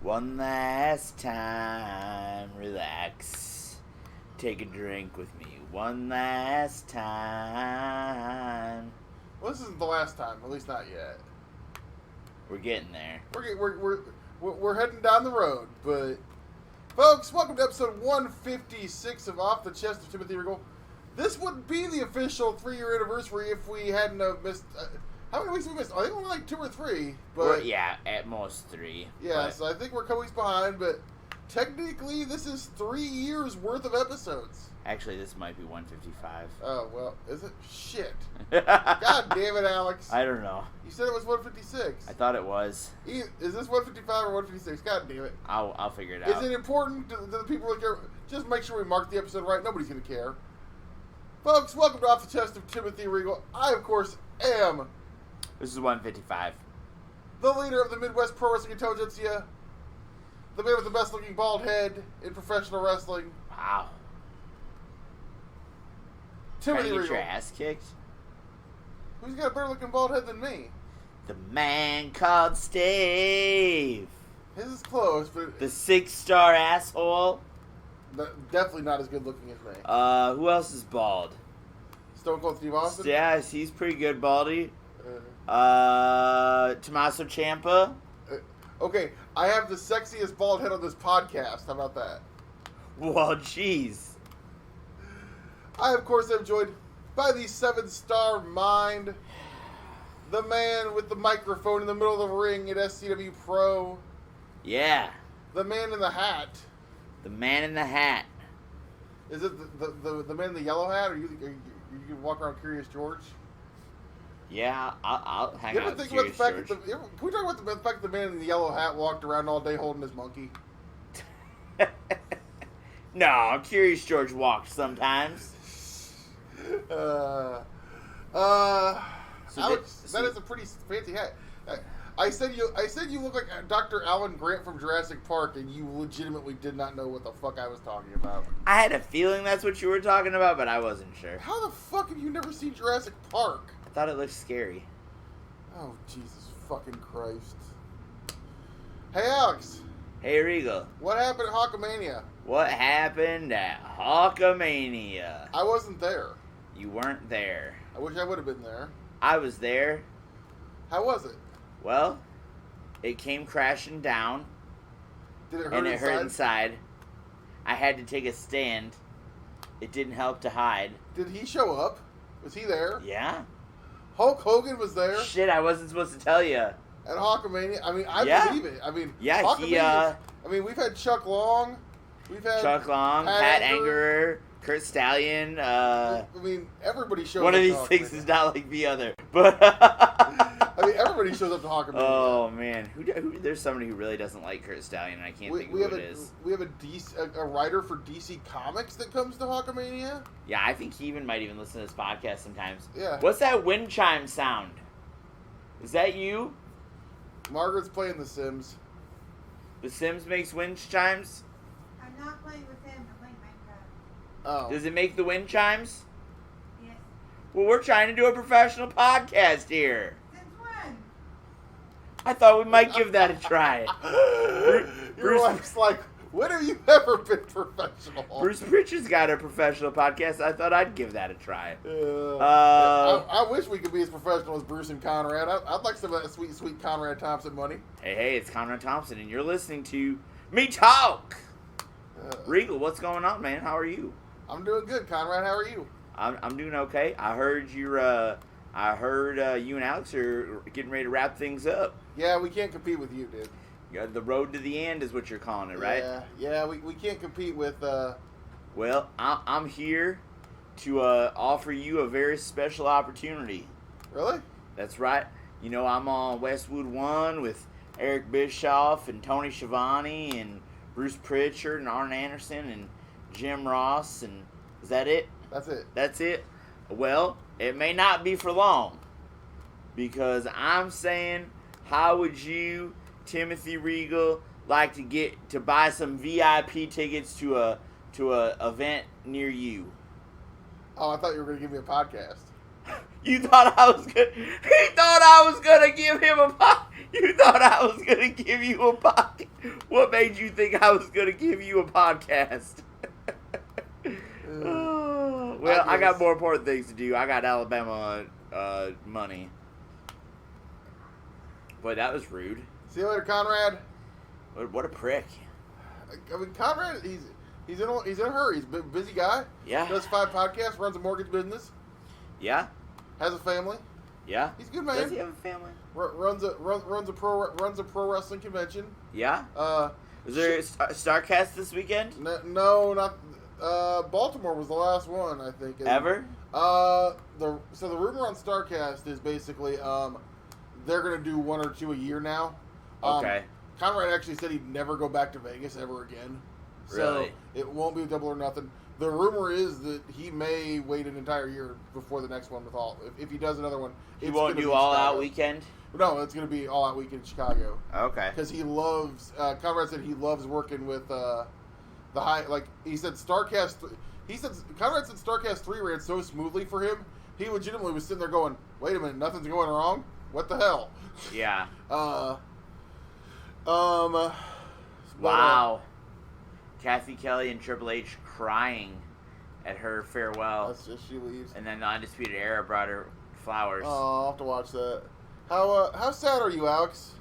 One last time, relax. Take a drink with me. One last time. Well, this isn't the last time. At least not yet. We're getting there. We're heading down the road, but folks, welcome to episode 156 of Off the Chest of Timothy Regal. This would be the official 3-year anniversary if we hadn't have missed. How many weeks have we missed? I think only like 2 or 3. But yeah, at most 3. Yeah, so I think we're a couple weeks behind, but technically this is 3 years worth of episodes. Actually, this might be 155. Oh, well, is it? Shit. God damn it, Alex. I don't know. You said it was 156. I thought it was. Is this 155 or 156? God damn it. I'll figure it out. Is it important to the people that care? Just make sure we mark the episode right. Nobody's going to care. Folks, welcome to Off the Chest of Timothy Regal. I, of course, am... This is 155. The leader of the Midwest Pro Wrestling Intelligentsia. The man with the best looking bald head in professional wrestling. Wow. Timothy Trying to get Regal. your ass kicked? Who's got a better looking bald head than me? The man called Steve. His is close, but... The 6-star asshole. Definitely not as good looking as me. Who else is bald? Stone Cold Steve Austin? Yeah, he's pretty good, baldy. Tommaso Ciampa. Okay, I have the sexiest bald head on this podcast. How about that? Well, jeez. I, of course, am joined by the 7-star mind, the man with the microphone in the middle of the ring at SCWPro. Yeah. The man in the hat. The man in the hat. Is it the man in the yellow hat, or you can walk around Curious George? Yeah, I'll hang out with Curious George. Can we talk about the fact that the man in the yellow hat walked around all day holding his monkey? No, Curious George walks sometimes. Alex, that is a pretty fancy hat. I said you look like Dr. Alan Grant from Jurassic Park, and you legitimately did not know what the fuck I was talking about. I had a feeling that's what you were talking about, but I wasn't sure. How the fuck have you never seen Jurassic Park? I thought it looked scary. Oh, Jesus fucking Christ. Hey, Alex. Hey, Regal. What happened at Hawkamania? What happened at Hawkamania? I wasn't there. You weren't there. I wish I would have been there. I was there. How was it? Well, it came crashing down. Did it hurt and it inside? hurt inside. I had to take a stand. It didn't help to hide. Did he show up? Was he there? Yeah. Hulk Hogan was there. Shit, I wasn't supposed to tell you. At Hawkamania. I mean, I believe it. I mean, yeah, Hawkamania. I mean, we've had Chuck Long. We've had Chuck Long, Pat Angerer, Kurt Stallion. I mean, everybody shows up. One of these things is not like the other, but I mean, everybody shows up to Hawkamania. Oh man, who there's somebody who really doesn't like Kurt Stallion, and I can't think of who it is. We have a writer for DC Comics that comes to Hawkamania. Yeah, I think he might even listen to this podcast sometimes. Yeah. What's that wind chime sound? Is that you? Margaret's playing The Sims. The Sims makes wind chimes? I'm not playing with him. I'm playing Minecraft. Oh. Does it make the wind chimes? Yes. Well, we're trying to do a professional podcast here. Since when? I thought we might give that a try. Your wife's like, when have you ever been professional? Bruce Pritchard's got a professional podcast. I thought I'd give that a try. I wish we could be as professional as Bruce and Conrad. I'd like some of that sweet, sweet Conrad Thompson money. Hey, it's Conrad Thompson, and you're listening to me talk. Regal, what's going on, man? How are you? I'm doing good, Conrad. How are you? I'm doing okay. I heard you and Alex are getting ready to wrap things up. Yeah, we can't compete with you, dude. The road to the end is what you're calling it, right? Yeah, we can't compete with... Well, I'm here to offer you a very special opportunity. Really? That's right. You know, I'm on Westwood 1 with Eric Bischoff and Tony Schiavone and Bruce Pritchard and Arn Anderson and Jim Ross, and is that it? That's it. That's it? Well, it may not be for long, because I'm saying, how would you, Timothy Regal, like to buy some VIP tickets to a event near you? Oh, I thought you were going to give me a podcast. You thought I was gonna? He thought I was gonna give him a. You thought I was gonna give you a podcast? What made you think I was gonna give you a podcast? Well, I got more important things to do. I got Alabama money. Boy, that was rude. See you later, Conrad. What a prick. I mean, Conrad, he's in a hurry. He's a busy guy. Yeah. Does 5 podcasts, runs a mortgage business, Yeah. has a family. Yeah. He's a good man. Does he have a family? Runs a pro wrestling convention. Yeah. Was there a Starcast this weekend? No, not. Baltimore was the last one, I think. Ever? So the rumor on Starcast is basically they're gonna do 1 or 2 a year now. Okay. Conrad actually said he'd never go back to Vegas ever again. Really? So it won't be a Double or Nothing. The rumor is that he may wait an entire year before the next one with all. If he does another one, He won't do All Out Weekend? No, it's going to be All Out Weekend in Chicago. Okay. Because he loves. Conrad said he loves working with the high. Like he said, Starcast. Conrad said Starcast 3 ran so smoothly for him. He legitimately was sitting there going, "Wait a minute, nothing's going wrong. What the hell?" Yeah. Wow. Kathy Kelly and Triple H crying at her farewell. That's just she leaves. And then the Undisputed Era brought her flowers. Oh, I'll have to watch that. How sad are you, Alex?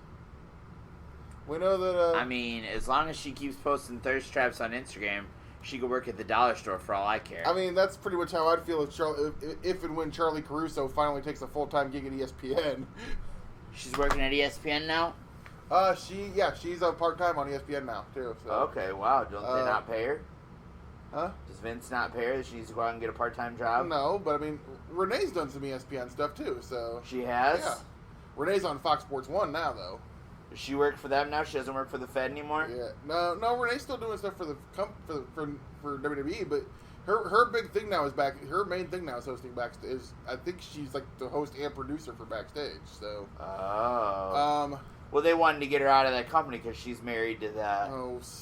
We know that. I mean, as long as she keeps posting thirst traps on Instagram, she could work at the dollar store for all I care. I mean, that's pretty much how I'd feel if and when Charlie Caruso finally takes a full-time gig at ESPN. She's working at ESPN now? She's part-time on ESPN now, too. So. Okay, wow. Don't they not pay her? Huh? Does Vince not pay her that she needs to go out and get a part-time job? No, but I mean, Renee's done some ESPN stuff, too, so. She has? Yeah. Renee's on Fox Sports 1 now, though. Does she work for them now? She doesn't work for the Fed anymore? Yeah. No, Renee's still doing stuff for WWE, but her big thing now is her main thing now is hosting backstage. I think she's like the host and producer for Backstage, so. Oh. Well, they wanted to get her out of that company because she's married to the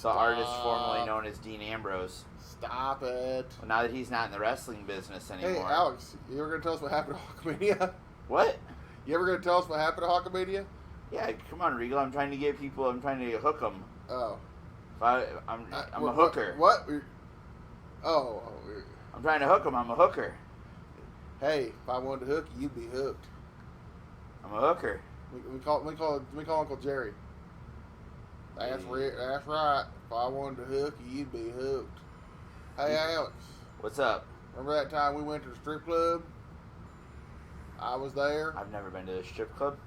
artist formerly known as Dean Ambrose. Stop it. Well, now that he's not in the wrestling business anymore. Hey, Alex, you ever going to tell us what happened to Hawkamania? What? You ever going to tell us what happened to Hawkamania? Yeah, come on, Regal. I'm trying to hook them. Oh. I'm a hooker. What? I'm trying to hook them. I'm a hooker. Hey, if I wanted to hook you, you'd be hooked. I'm a hooker. We call Uncle Jerry. That's right. If I wanted to hook you, you'd be hooked. Hey, Alex. What's up? Remember that time we went to the strip club? I was there. I've never been to a strip club.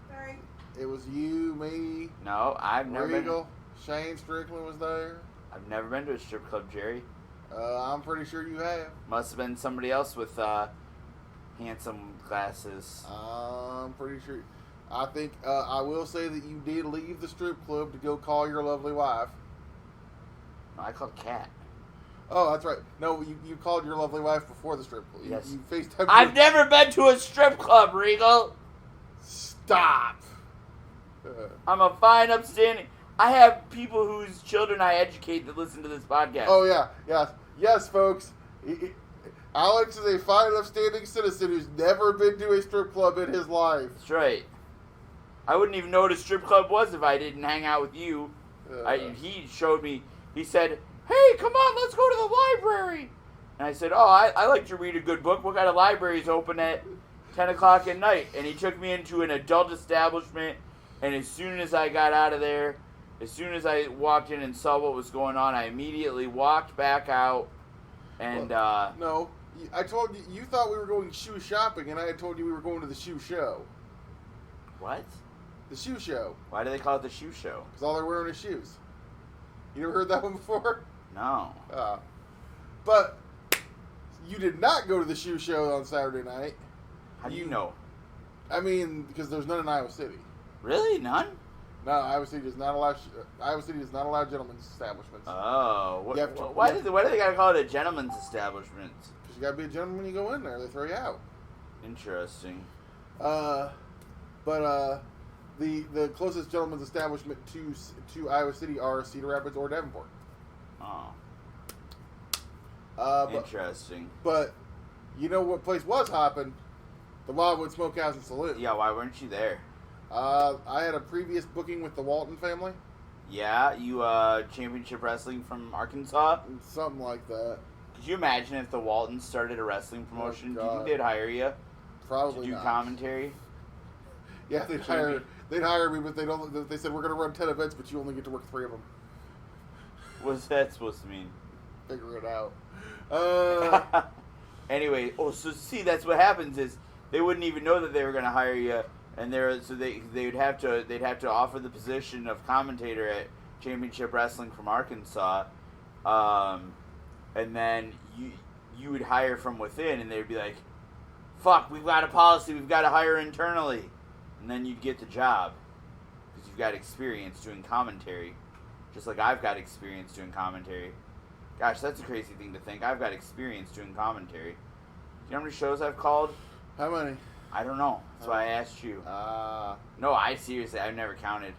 Sorry. It was you, me. No, I've never Regal. Shane Strickland was there. I've never been to a strip club, Jerry. I'm pretty sure you have. Must have been somebody else with handsome glasses. I'm pretty sure. I think I will say that you did leave the strip club to go call your lovely wife. No, I called Kat. Oh, that's right. No, you called your lovely wife before the strip club. Yes. You FaceTimed. I've never been to a strip club, Regal. Stop. I'm a fine, upstanding. I have people whose children I educate that listen to this podcast. Oh yeah, yes, folks. Alex is a fine, upstanding citizen who's never been to a strip club in his life. That's right. I wouldn't even know what a strip club was if I didn't hang out with you. He showed me. He said, "Hey, come on, let's go to the library." And I said, "Oh, I like to read a good book. What kind of library is open at 10 o'clock at night?" And he took me into an adult establishment. And as soon as I got out of there, as soon as I walked in and saw what was going on, I immediately walked back out. And no, I told you thought we were going shoe shopping, and I had told you we were going to the shoe show. What? The shoe show. Why do they call it the shoe show? Because all they're wearing is shoes. You never heard that one before? No. But you did not go to the shoe show on Saturday night. How do you know? I mean, because there's none in Iowa City. Really? None? No, Iowa City does not allow gentlemen's establishments. Oh, why do they gotta call it a gentleman's establishment? Because you gotta be a gentleman when you go in there. They throw you out. Interesting. But the closest gentleman's establishment to Iowa City are Cedar Rapids or Davenport. Oh. Interesting. But you know what place was hopping? The Wildwood Smokehouse and Saloon. Yeah, why weren't you there? I had a previous booking with the Walton family. Yeah, you Championship Wrestling from Arkansas. Something like that. Could you imagine if the Waltons started a wrestling promotion? Oh, Do you think they'd hire you Probably to do not. commentary? Yeah, they'd hire me, but they don't. They said we're going to run 10 events, but you only get to work 3 of them. What's that supposed to mean? Figure it out. Anyway, so see, that's what happens is they wouldn't even know that they were going to hire you, and they'd have to offer the position of commentator at Championship Wrestling from Arkansas, and then you would hire from within, and they'd be like, "Fuck, we've got a policy, we've got to hire internally," and then you'd get the job because you've got experience doing commentary, just like I've got experience doing commentary. Gosh, that's a crazy thing to think. I've got experience doing commentary. Do you know how many shows I've called? How many? I don't know. That's why I asked you. No, I seriously, I've never counted.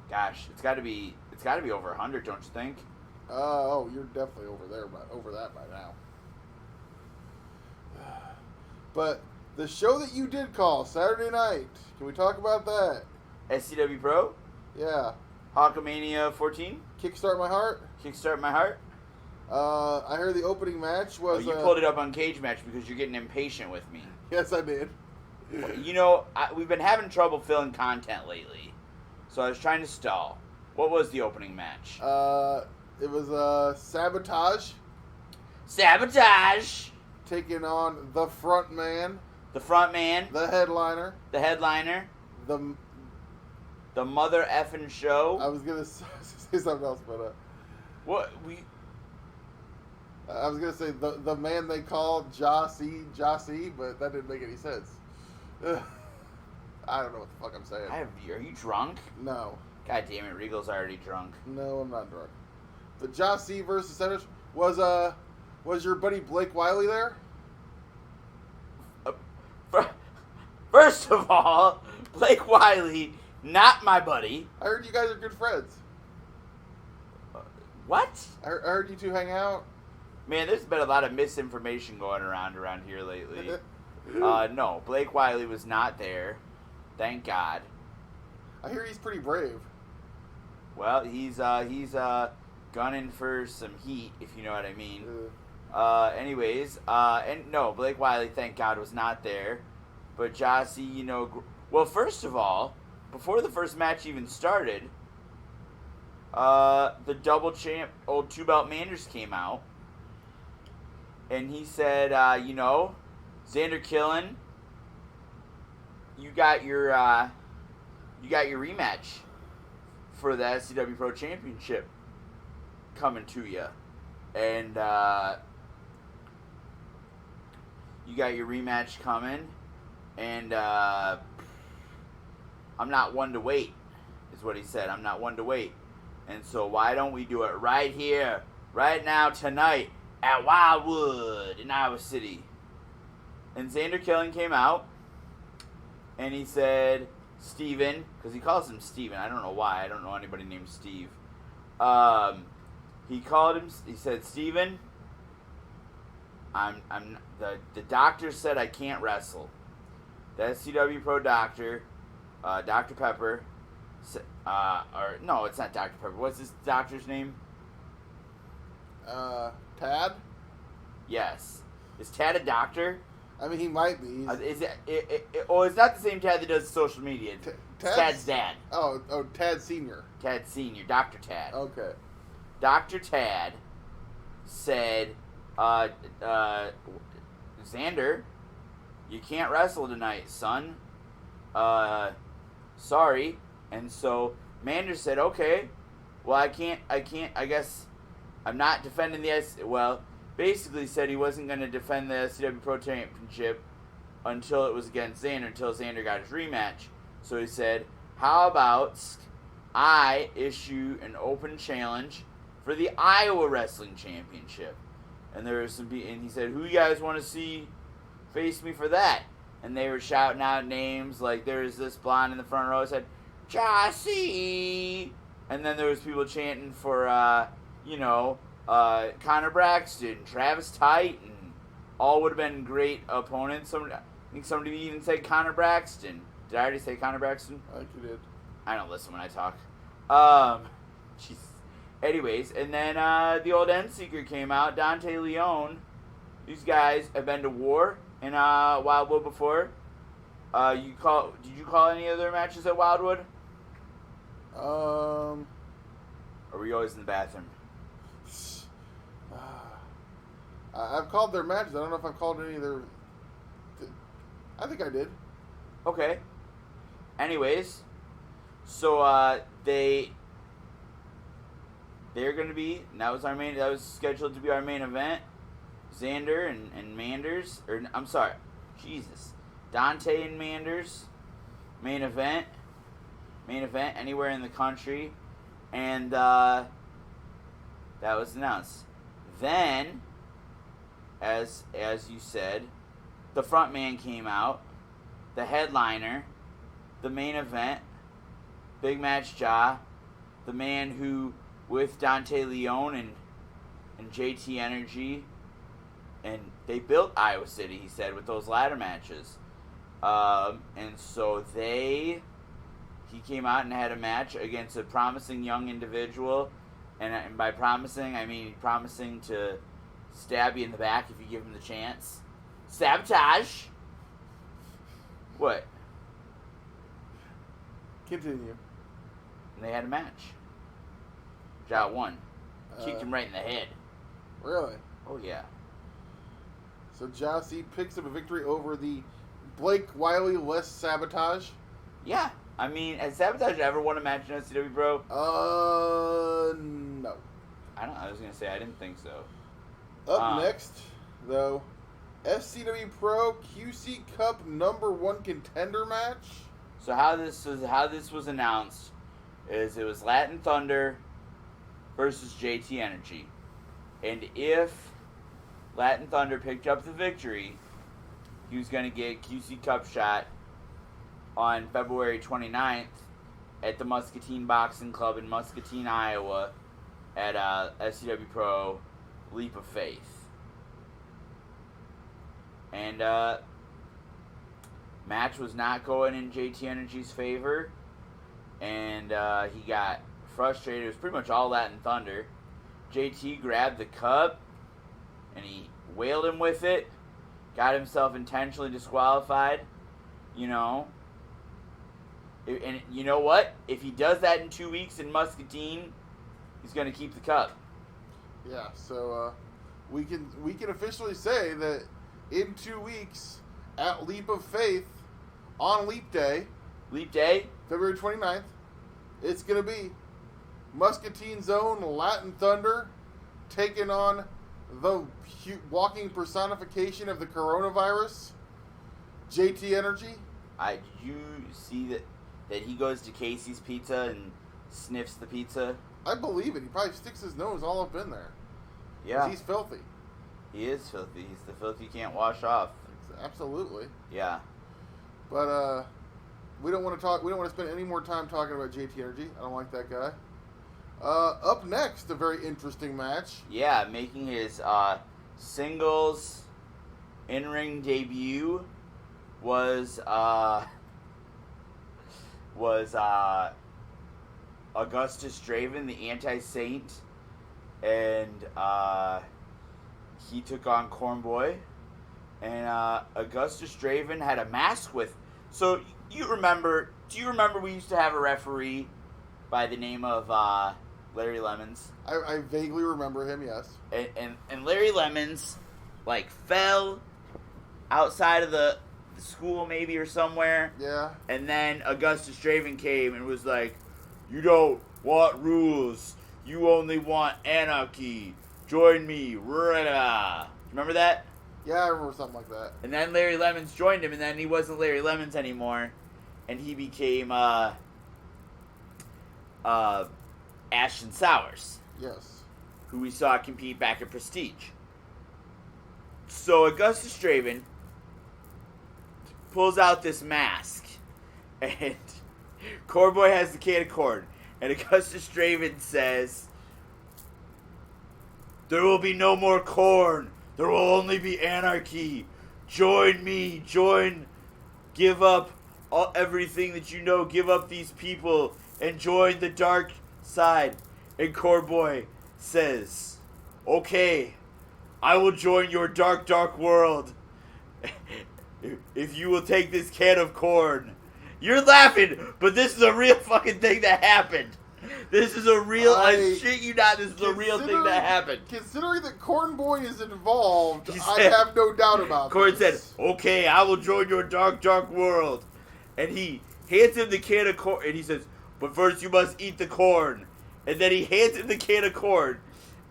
Gosh, it's got to be over 100, don't you think? Oh, you're definitely over that by now. But the show that you did call Saturday night, can we talk about that? SCWPro Yeah. Hawkamania 14. Kickstart My Heart. Kickstart My Heart. I heard the opening match was. You pulled it up on Cage Match because you're getting impatient with me. Yes, I did. You know, we've been having trouble filling content lately, so I was trying to stall. What was the opening match? It was Sabotage Sabotage. taking on the front man, The front man. the headliner, The headliner. the. The mother effing show. I was gonna say something else, but What we? I was gonna say the man they called Jossie, but that didn't make any sense. I don't know what the fuck I'm saying. Are you drunk? No, God damn it, Regal's already drunk. no, I'm not drunk. But Jossie versus Sabotage was your buddy Blake Wiley there? First of all, Blake Wiley, not my buddy. I heard you guys are good friends. What? I heard you two hang out. Man, there's been a lot of misinformation going around here lately. No, Blake Wiley was not there. Thank God. I hear he's pretty brave. Well, he's gunning for some heat, if you know what I mean. Anyways, and no, Blake Wiley, thank God, was not there. But Jossie, well, first of all, before the first match even started, the double champ, old 2-belt Manders came out, and he said, Xander Killen, you got your rematch for the SCWPro Championship coming to you, and you got your rematch coming, and I'm not one to wait, is what he said. I'm not one to wait. And so why don't we do it right here, right now, tonight, at Wildwood in Iowa City? And Xander Killen came out, and he said, Steven, because he calls him Steven. I don't know why. I don't know anybody named Steve. He said, Steven, the doctor said I can't wrestle. The SCWPro doctor, Dr. Pepper, no, it's not Dr. Pepper. What's this doctor's name? Tad? Yes. Is Tad a doctor? I mean, he might be. It's not the same Tad that does social media. Tad's dad. Oh, Tad Senior. Tad Senior, Dr. Tad. Okay. Dr. Tad said, Xander, you can't wrestle tonight, son. Sorry. And so Manders said, okay, well, I guess I'm not defending basically said he wasn't going to defend the SCWPro Championship until it was against Xander, until Xander got his rematch. So he said, how about I issue an open challenge for the Iowa Wrestling Championship? And there was some, and he said, who you guys want to see face me for that? And they were shouting out names, like there was this blonde in the front row that said, Jossie! And then there was people chanting for, Connor Braxton, Travis Titan, all would have been great opponents. I think somebody even said Connor Braxton. Did I already say Connor Braxton? I think you did. I don't listen when I talk. Jeez. Anyways, and then the old Endseeker came out. Dante Leone. These guys have been to war in Wildwood before. Did you call any of their matches at Wildwood? Or were you always in the bathroom? I've called their matches. I don't know if I've called any of their... I think I did. Okay. Anyways, so they're going to be... That was scheduled to be our main event. Xander and Manders. Or, I'm sorry. Jesus. Dante and Manders. Main event. Anywhere in the country. And that was announced. Then, as you said, the front man came out. The headliner. The main event. Big Match Ja. The man who, with Dante Leone and JT Energy, and they built Iowa City, he said, with those ladder matches. And so he came out and had a match against a promising young individual. And by promising, I mean promising to stab you in the back if you give him the chance. Sabotage! What? Continue. And they had a match. Ja won. Kicked him right in the head. Really? Oh, yeah. So Jossie picks up a victory over the Blake Wiley less Sabotage? Yeah. I mean, has Sabotage ever won a match in SCWPro? No. I was going to say, I didn't think so. Up next, though, SCWPro QC Cup #1 contender match. So how this was announced is it was Latin Thunder versus JT Energy. And if Latin Thunder picked up the victory, he was going to get QC Cup shot on February 29th at the Muscatine Boxing Club in Muscatine, Iowa at SCWPro Leap of Faith. And match was not going in JT Energy's favor, and he got frustrated. It was pretty much all Latin Thunder. JT grabbed the cup, and he whaled him with it, got himself intentionally disqualified, you know. And you know what? If he does that in 2 weeks in Muscatine, he's going to keep the cup. Yeah, so we can officially say that in 2 weeks at Leap of Faith on Leap Day, February 29th, it's going to be Muscatine's own Latin Thunder taking on the walking personification of the coronavirus, JT Energy. Did you see that he goes to Casey's Pizza and sniffs the pizza? I believe it. He probably sticks his nose all up in there. Yeah. He's filthy. He is filthy. He's the filth you can't wash off. Absolutely. Yeah. But we don't want to spend any more time talking about JT Energy. I don't like that guy. Up next, a very interesting match. Yeah, making his singles in-ring debut was Augustus Draven, the Anti-Saint, and he took on Cornboy. And Augustus Draven had a mask with... So, do you remember we used to have a referee by the name of Larry Lemons? I vaguely remember him, yes. And Larry Lemons, like, fell outside of the school maybe or somewhere. Yeah. And then Augustus Draven came and was like, "You don't want rules. You only want anarchy. Join me." Remember that? Yeah, I remember something like that. And then Larry Lemons joined him, and then he wasn't Larry Lemons anymore. And he became Ashton Sowers. Yes. Who we saw compete back at Prestige. So Augustus Draven pulls out this mask, and Cornboy has the can of corn, and Augustus Draven says, "There will be no more corn. There will only be anarchy. Join me. Give up everything that you know, give up these people and join the dark side. And Cornboy says, okay, I will join your dark, dark world if you will take this can of corn. You're laughing, but this is a real fucking thing that happened. This is a real, I shit you not, this is a real thing that happened. Considering that Cornboy is involved, He I said- have no doubt about Corn this. said, okay, I will join your dark, dark world. And he hands him the can of corn, and he says, but first you must eat the corn. And then he hands him the can of corn.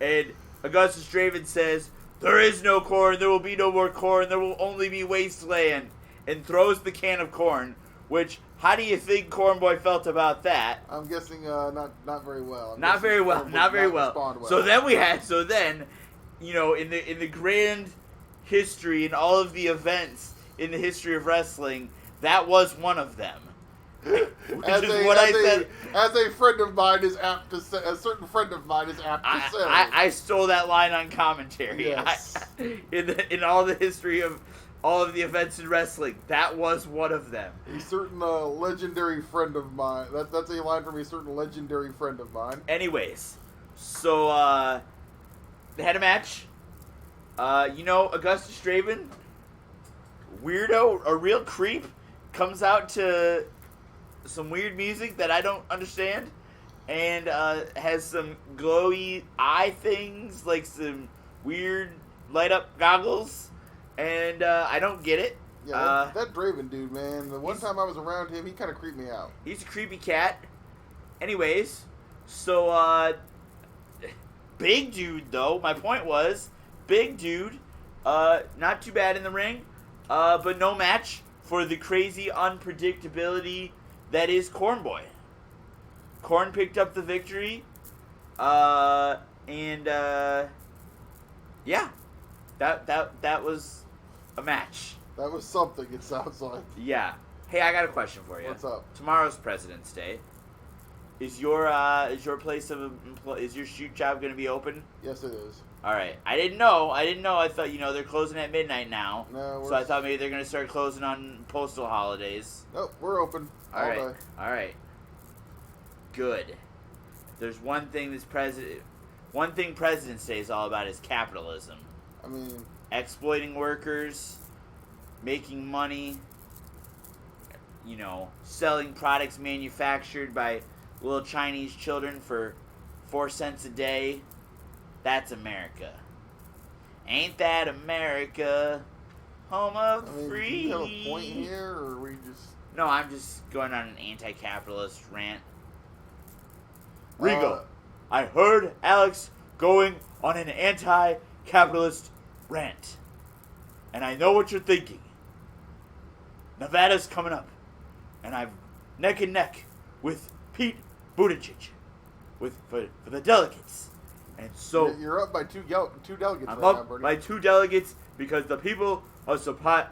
And Augustus Draven says, there is no corn, there will be no more corn, there will only be wasteland. And throws the can of corn, which, how do you think Cornboy felt about that? I'm guessing not very well. Not very well. Not very well. Respond well. So then, you know, in the grand history and all of the events in the history of wrestling, that was one of them. Which is what I said. As a friend of mine is apt to say, a certain friend of mine is apt to say. I stole that line on commentary. Yes. In all the history of all of the events in wrestling, that was one of them. A certain legendary friend of mine. That's a line from a certain legendary friend of mine. Anyways, so they had a match. You know, Augustus Draven, weirdo, a real creep, comes out to some weird music that I don't understand, and has some glowy eye things, like some weird light up goggles, and I don't get it. Yeah, that Draven dude, man. The one time I was around him, he kind of creeped me out. He's a creepy cat. Anyways, so big dude though. My point was, big dude, not too bad in the ring, but no match for the crazy unpredictability that is Cornboy. Corn picked up the victory, and yeah, that was a match. That was something, it sounds like. Yeah. Hey, I got a question for you. What's up? Tomorrow's President's Day. Is your place of is your shoot job going to be open? Yes, it is. All right. I didn't know. I thought, you know, they're closing at midnight now. No, so I thought maybe they're going to start closing on postal holidays. Nope, we're open all All right. day. All right. Good. There's one thing President's Day is all about is capitalism. I mean, Exploiting workers, making money, you know, selling products manufactured by little Chinese children for 4 cents a day. That's America. Ain't that America? Home of the free. Do you have a point here, or are we just... No, I'm just going on an anti-capitalist rant. Regal, I heard Alex going on an anti-capitalist rant. And I know what you're thinking. Nevada's coming up. And I'm neck and neck with Pete Buttigieg for the delegates. And so You're up by two delegates I'm right now, up Bernie. by 2 delegates because the people are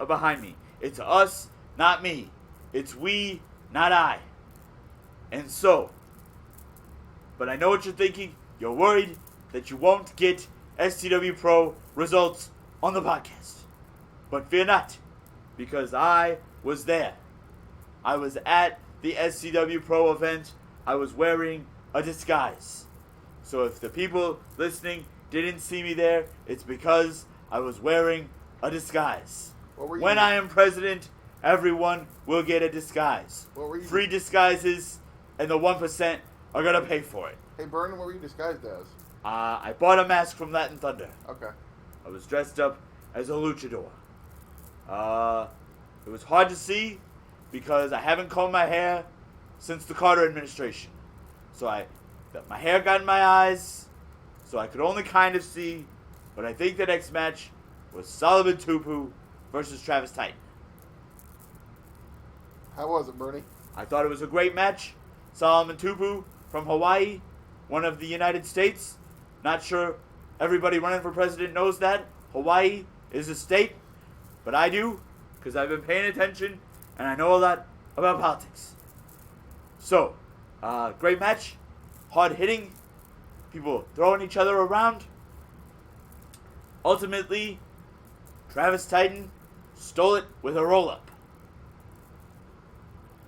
behind me. It's us, not me. It's we, not I. And so, but I know what you're thinking. You're worried that you won't get SCWPro results on the podcast. But fear not, because I was there. I was at the SCWPro event. I was wearing a disguise. So if the people listening didn't see me there, it's because I was wearing a disguise. What were you... When I am president, everyone will get a disguise. What were you... Free disguises, and the 1% are going to pay for it. Hey, Vernon, what were you disguised as? I bought a mask from Latin Thunder. Okay. I was dressed up as a luchador. It was hard to see because I haven't combed my hair since the Carter administration. So my hair got in my eyes, so I could only kind of see. But I think the next match was Solomon Tupu versus Travis Titan. How was it, Bernie? I thought it was a great match. Solomon Tupu from Hawaii, one of the United States. Not sure everybody running for president knows that. Hawaii is a state, but I do, because I've been paying attention, and I know a lot about politics. So, great match. Hard hitting. People throwing each other around. Ultimately, Travis Titan stole it with a roll-up.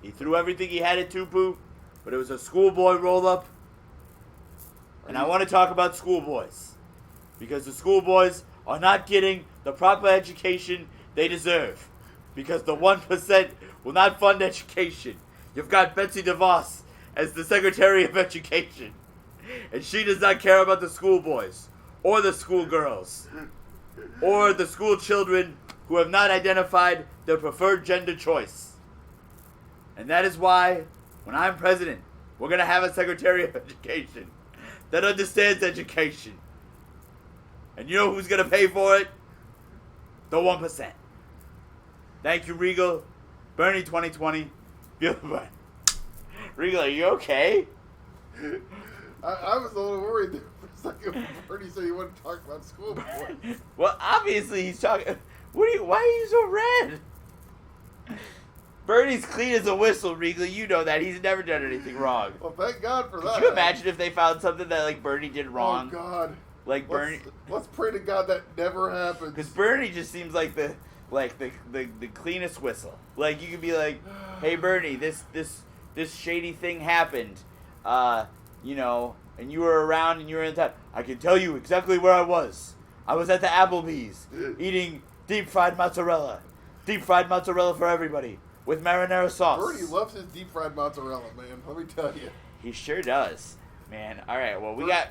He threw everything he had at Tupu, but it was a schoolboy roll-up. And I want to talk about schoolboys. Because the schoolboys are not getting the proper education they deserve. Because the 1% will not fund education. You've got Betsy DeVos as the Secretary of Education. And she does not care about the schoolboys. Or the schoolgirls. Or the school children who have not identified their preferred gender choice. And that is why, when I'm president, we're going to have a Secretary of Education that understands education. And you know who's going to pay for it? The 1%. Thank you, Regal. Bernie 2020. Feel the burn. Regal, are you okay? I was a little worried there for a second. Bernie said he wanted to talk about school before. Well, obviously he's talking... Why are you so red? Bernie's clean as a whistle, Regal. You know that. He's never done anything wrong. Well, thank God for that. Could you imagine if they found something that, like, Bernie did wrong? Oh, God. Like, Bernie... Let's pray to God that never happens. Because Bernie just seems like the cleanest whistle. Like, you could be like, hey, Bernie, this shady thing happened. You know, and you were around and you were in town. I can tell you exactly where I was. I was at the Applebee's eating deep-fried mozzarella. Deep-fried mozzarella for everybody. With marinara sauce. Bernie loves his deep-fried mozzarella, man. Let me tell you. He sure does. Man, alright, well, we got...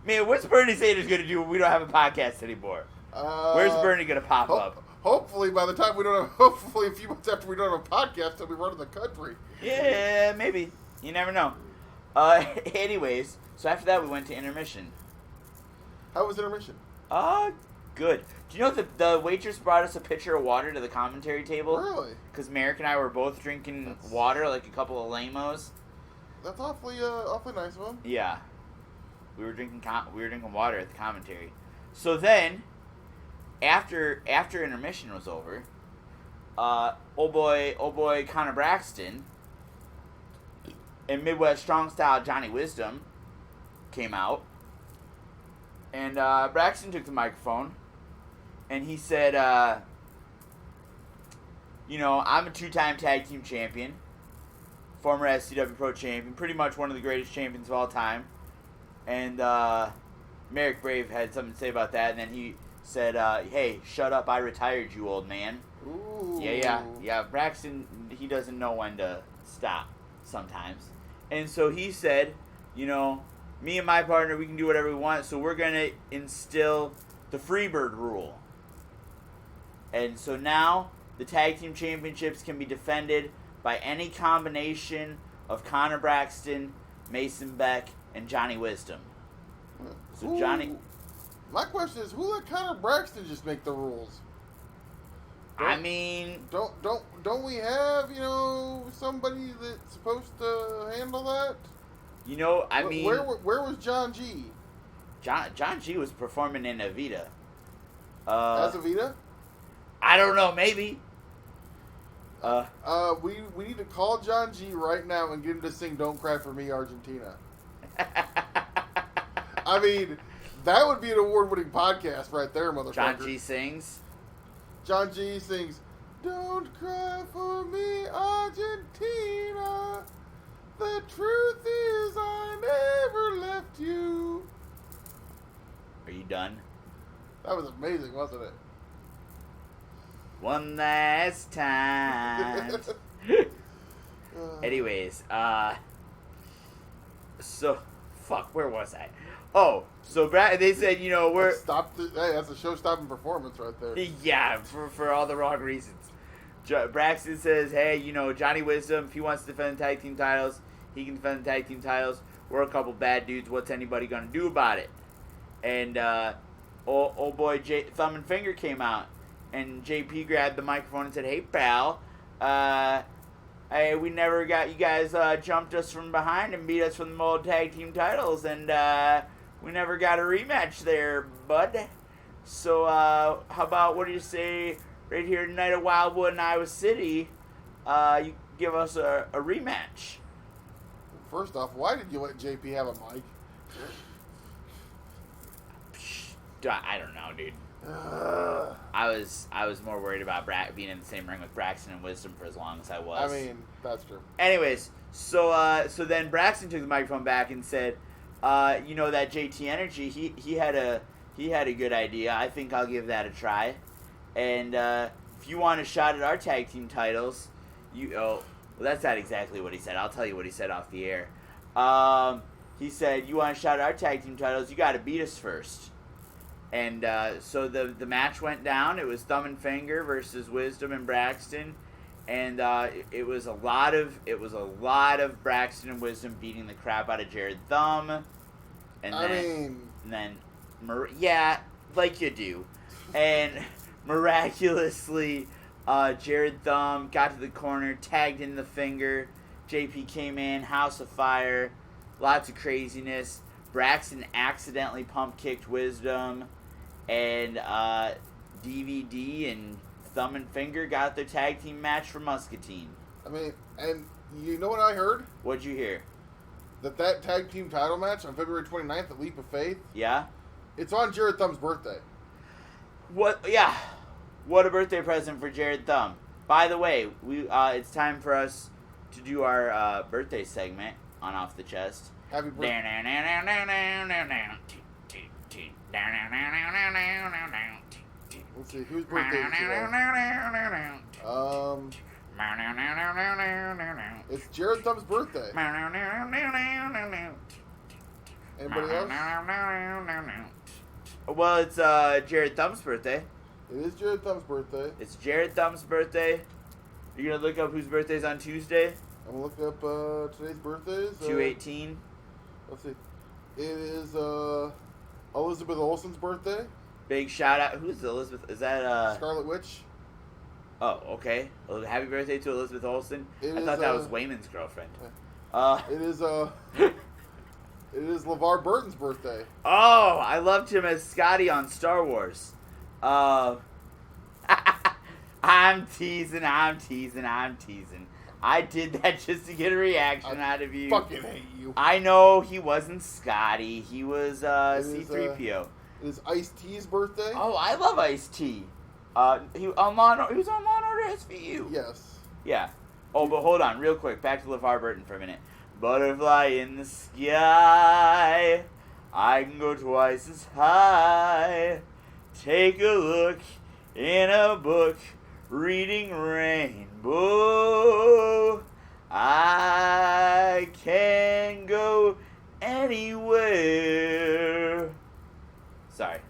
Man, what's Bernie Sanders going to do when we don't have a podcast anymore? Where's Bernie going to pop up? Hopefully, by the time we don't have... Hopefully, a few months after we don't have a podcast, he'll be running the country. Yeah, maybe. You never know. Anyways, so after that, we went to intermission. How was intermission? Good. Do you know that the waitress brought us a pitcher of water to the commentary table? Really? Because Merrick and I were both drinking water, like a couple of lamos. That's awfully nice of him. Yeah. We were drinking water at the commentary. So then, after intermission was over, old boy Connor Braxton and Midwest Strong Style Johnny Wisdom came out, and Braxton took the microphone, and he said, you know, I'm a 2-time tag team champion, former SCWPro champion, pretty much one of the greatest champions of all time. And Merrick Brave had something to say about that, and then he said, hey, shut up, I retired you, old man. Ooh. Yeah, Braxton, he doesn't know when to stop sometimes. And so he said, you know, me and my partner, we can do whatever we want, so we're going to instill the Freebird rule. And so now the tag team championships can be defended by any combination of Connor Braxton, Mason Beck, and Johnny Wisdom. So Johnny... My question is, who let Connor Braxton just make the rules? I mean... Don't we have, you know, somebody that's supposed to handle that? You know, I mean... Where was John G? John G was performing in Evita. As Evita? I don't know, maybe. We need to call John G right now and get him to sing "Don't Cry for Me, Argentina." I mean, that would be an award-winning podcast right there, motherfucker. John G sings. John G sings, "Don't cry for me, Argentina. The truth is I never left you." Are you done? That was amazing, wasn't it? One last time. Anyways, so, fuck, where was I? Oh, so they said, you know, we're... That's a show-stopping performance right there. Yeah, for all the wrong reasons. Braxton says, hey, you know, Johnny Wisdom, if he wants to defend the tag team titles, he can defend the tag team titles. We're a couple bad dudes. What's anybody going to do about it? And old boy Thumb and Finger came out. And JP grabbed the microphone and said, hey, pal, we never got, you guys jumped us from behind and beat us from the old tag team titles, and we never got a rematch there, bud. So how about, what do you say, right here tonight at Wildwood in Iowa City, you give us a rematch? First off, why did you let JP have a mic? I don't know, dude. I was more worried about being in the same ring with Braxton and Wisdom for as long as I was. I mean, that's true. Anyways, so then Braxton took the microphone back and said, that JT Energy, he had a good idea. I think I'll give that a try. And if you want a shot at our tag team titles, well, that's not exactly what he said. I'll tell you what he said off the air. He said, you want a shot at our tag team titles, you got to beat us first. And so the match went down. It was Thumb and Finger versus Wisdom and Braxton, and it was a lot of Braxton and Wisdom beating the crap out of Jared Thumb, and then like you do, and miraculously, Jared Thumb got to the corner, tagged in the Finger. JP came in, House of Fire, lots of craziness. Braxton accidentally pump kicked Wisdom. And DVD and Thumb and Finger got their tag team match for Muscatine. I mean, and you know what I heard? What'd you hear? That tag team title match on February 29th at Leap of Faith. Yeah? It's on Jared Thumb's birthday. What? Yeah. What a birthday present for Jared Thumb. By the way, it's time for us to do our birthday segment on Off the Chest. Happy birthday. Let's see, whose birthday is today? It's Jared Thumb's birthday. Anybody else? Well, it's Jared Thumb's birthday. It is Jared Thumb's birthday. It's Jared Thumb's birthday. You're gonna look up whose birthday's on Tuesday? I'm gonna look up today's birthdays. 2/18. Let's see. It is Elizabeth Olsen's birthday. Big shout out. Who's Elizabeth? Is that Scarlet Witch? Oh, okay. Well, happy birthday to Elizabeth Olsen. I thought that was Wayman's girlfriend. It is it is LeVar Burton's birthday. Oh, I loved him as Scotty on Star Wars. I'm teasing. I did that just to get a reaction out of you. Fucking hate you. I know he wasn't Scotty. He was C-3PO. It is Ice-T's birthday. Oh, I love Ice-T. He was on Law and Order SVU. Yes. Yeah. Oh, but hold on, real quick. Back to LeVar Burton for a minute. Butterfly in the sky, I can go twice as high. Take a look in a book, reading Rainbow. I can go anywhere. Sorry.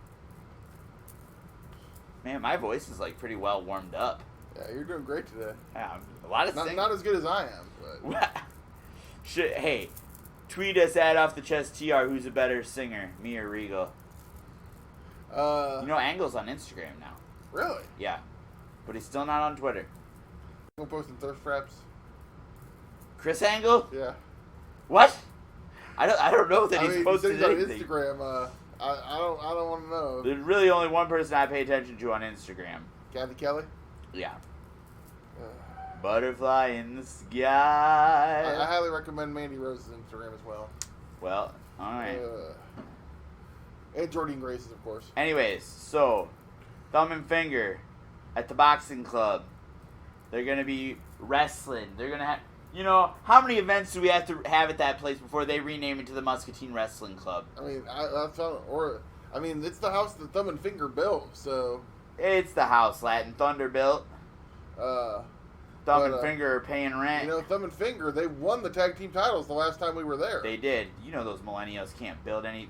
Man, my voice is like pretty well warmed up. Yeah, you're doing great today. Yeah, a lot of singing. Not as good as I am, but hey, tweet us at Off the Chest TR. Who's a better singer, me or Regal? Angle's on Instagram now. Really? Yeah, but he's still not on Twitter. I'm posting thirst traps. Chris Angle? Yeah. What? I don't know that he's posted he said anything. on Instagram. I don't want to know. There's really only one person I pay attention to on Instagram. Kathy Kelly? Yeah. Butterfly in the sky. I highly recommend Mandy Rose's Instagram as well. Well, alright. And Jordine Grace's, of course. Anyways, so, Thumb and Finger at the boxing club. They're going to be wrestling. They're going to have... how many events do we have to have at that place before they rename it to the Muscatine Wrestling Club? I mean, it's the house that Thumb and Finger built, so... It's the house Latin Thunder built. Thumb and Finger are paying rent. Thumb and Finger, they won the tag team titles the last time we were there. They did. Those millennials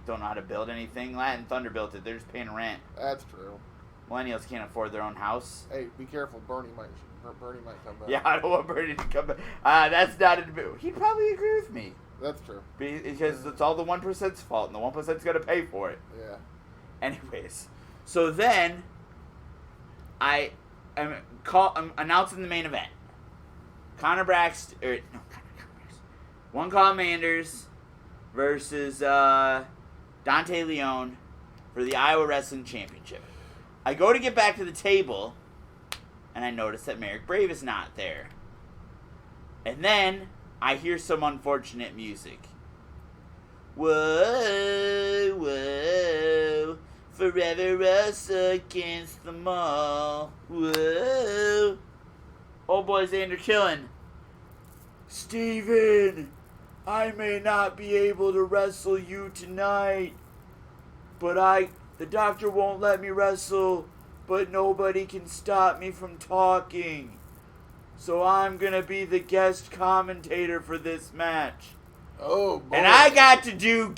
don't know how to build anything. Latin Thunder built it. They're just paying rent. That's true. Millennials can't afford their own house. Hey, be careful. Bernie might come back. Yeah, I don't want Bernie to come back. That's not a debate. He'd probably agree with me. That's true. Because it's all the 1%'s fault, and the 1%'s got to pay for it. Yeah. Anyways, so then I'm announcing the main event. Connor Braxton, One Call Manders versus Dante Leone for the Iowa Wrestling Championship. I go to get back to the table, and I notice that Merrick Brave is not there. And then I hear some unfortunate music. Whoa, whoa, forever Russell against them all. Whoa. Old boy Xander Killen. Steven, I may not be able to wrestle you tonight, but the doctor won't let me wrestle, but nobody can stop me from talking. So I'm going to be the guest commentator for this match. Oh, boy. And I got to do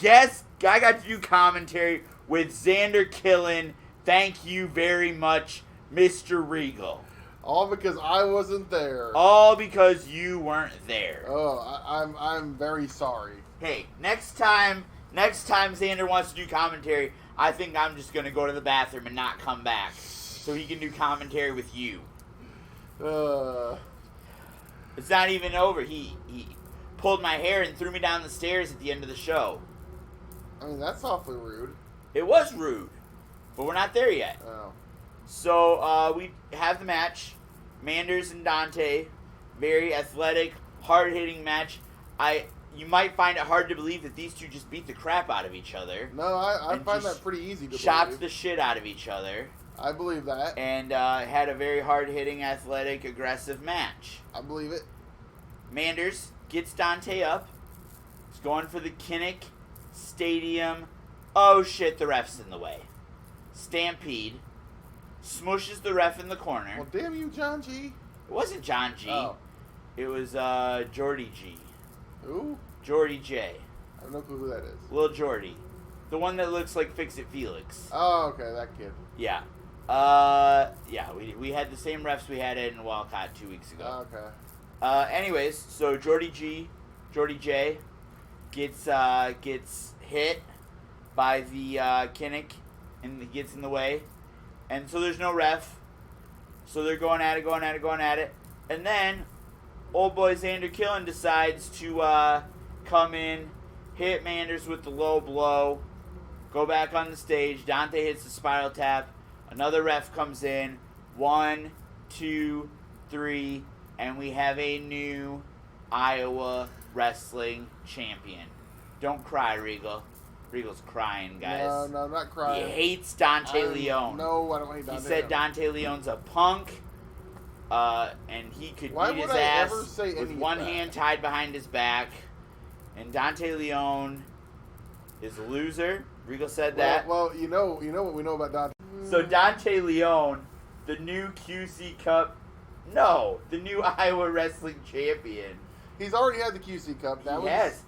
commentary with Xander Killen. Thank you very much, Mr. Regal. All because I wasn't there. All because you weren't there. Oh, I'm very sorry. Hey, next time Xander wants to do commentary, I think I'm just going to go to the bathroom and not come back so he can do commentary with you. It's not even over. He pulled my hair and threw me down the stairs at the end of the show. I mean, that's awfully rude. It was rude, but we're not there yet. Oh. So, we have the match. Manders and Dante. Very athletic, hard-hitting match. You might find it hard to believe that these two just beat the crap out of each other. No, I find that pretty easy to shot believe. the shit out of each other. I believe that. And had a very hard-hitting, athletic, aggressive match. I believe it. Manders gets Dante up. He's going for the Kinnick Stadium. Oh, shit, the ref's in the way. Stampede. Smushes the ref in the corner. Well, damn you, John G. It wasn't John G. Oh. It was Jordy G. Who? Jordy J. I have no clue who that is. Lil Jordy. The one that looks like Fix-It Felix. Oh, okay, that kid. Yeah. We had the same refs we had in Walcott 2 weeks ago. Okay. Anyways, so Jordy J gets hit by the Kinnick and he gets in the way. And so there's no ref. So they're going at it. And then old boy Xander Killen decides to come in, hit Manders with the low blow, go back on the stage. Dante hits the spiral tap. Another ref comes in. 1, 2, 3, and we have a new Iowa wrestling champion. Don't cry, Regal. Regal's crying, guys. No, I'm not crying. He hates Dante Leone. No, I don't hate Dante. He said Dante Leone's a punk, and he could beat his ass with one hand tied behind his back. And Dante Leone is a loser. Regal said that. Well, you know what we know about Dante. So Dante Leone, the new QC Cup, the new Iowa wrestling champion. He's already had the QC Cup. Yes.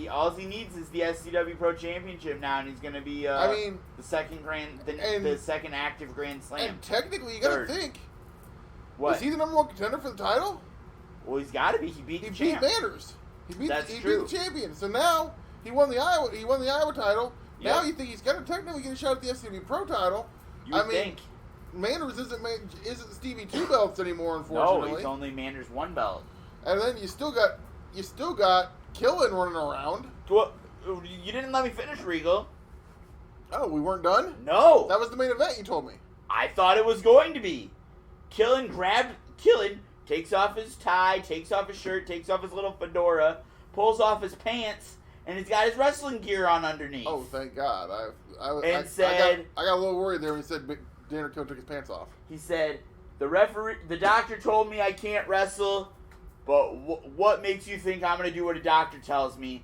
All he needs is the SCWPro Championship now, and he's going to be the second active Grand Slam. And technically, you got to think, what? Is he the number one contender for the title? Well, he's got to be. He beat Manders. He beat the champion. So now he won the Iowa title. Yep. Now you think he's going to technically get a shot at the SCWPro title? I mean, Manders isn't Stevie 2 belts anymore, unfortunately. No, he's only Manders 1 belt. And then you still got Killen running around. Well, you didn't let me finish, Regal. Oh, we weren't done? No. That was the main event, you told me. I thought it was going to be. Killen takes off his tie, takes off his shirt, takes off his little fedora, pulls off his pants, and he's got his wrestling gear on underneath. Oh, thank God. I got a little worried there when he said Xander Killen took his pants off. He said, the doctor told me I can't wrestle, but what makes you think I'm going to do what a doctor tells me?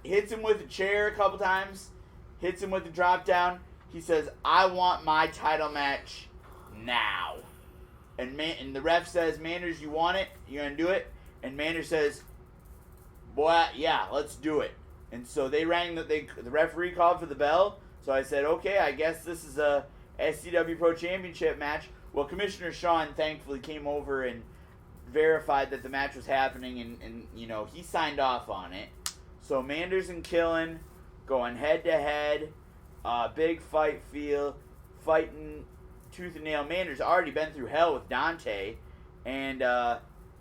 Hits him with a chair a couple times, hits him with a drop down. He says, I want my title match now. And the ref says, Manders, you want it? You going to do it? And Manders says, boy, yeah, let's do it. And so they the referee called for the bell. So I said, okay, I guess this is a SCWPro Championship match. Well, Commissioner Sean thankfully came over and verified that the match was happening, and he signed off on it. So Manders and Killen going head to head, big fight feel, fighting tooth and nail. Manders already been through hell with Dante, and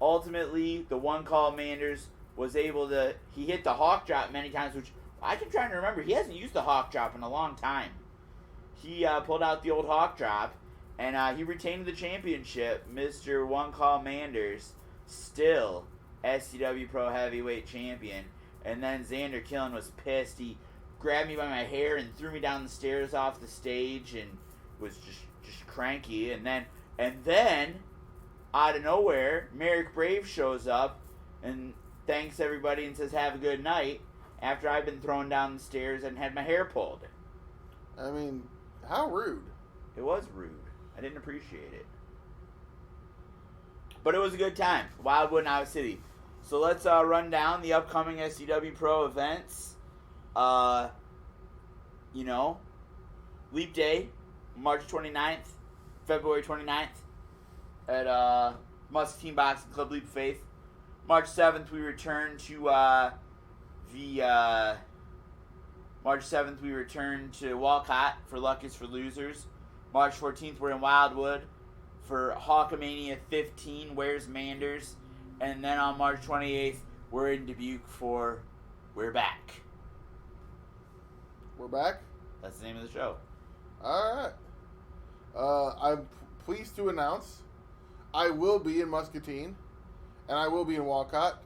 ultimately the one call Manders was able to. He hit the hawk drop many times, which I can try to remember. He hasn't used the hawk drop in a long time. He pulled out the old hawk drop, and he retained the championship. Mr. One Call Manders, still SCWPro Heavyweight Champion. And then Xander Killen was pissed. He grabbed me by my hair and threw me down the stairs off the stage and was just cranky. And then out of nowhere, Merrick Brave shows up and thanks everybody and says have a good night after I've been thrown down the stairs and had my hair pulled. I mean, how rude. It was rude. I didn't appreciate it. But it was a good time. Wildwood and Iowa City. So let's run down the upcoming SCWPro events. Leap Day, March 29th, February 29th at Muscatine Boxing Club, Leap of Faith. March 7th, we return to Walcott for Luck is for Losers. March 14th, we're in Wildwood for Hawkamania XV, Where's Manders? And then on March 28th, we're in Dubuque for We're Back. We're back? That's the name of the show. All right. I'm pleased to announce I will be in Muscatine, and I will be in Walcott.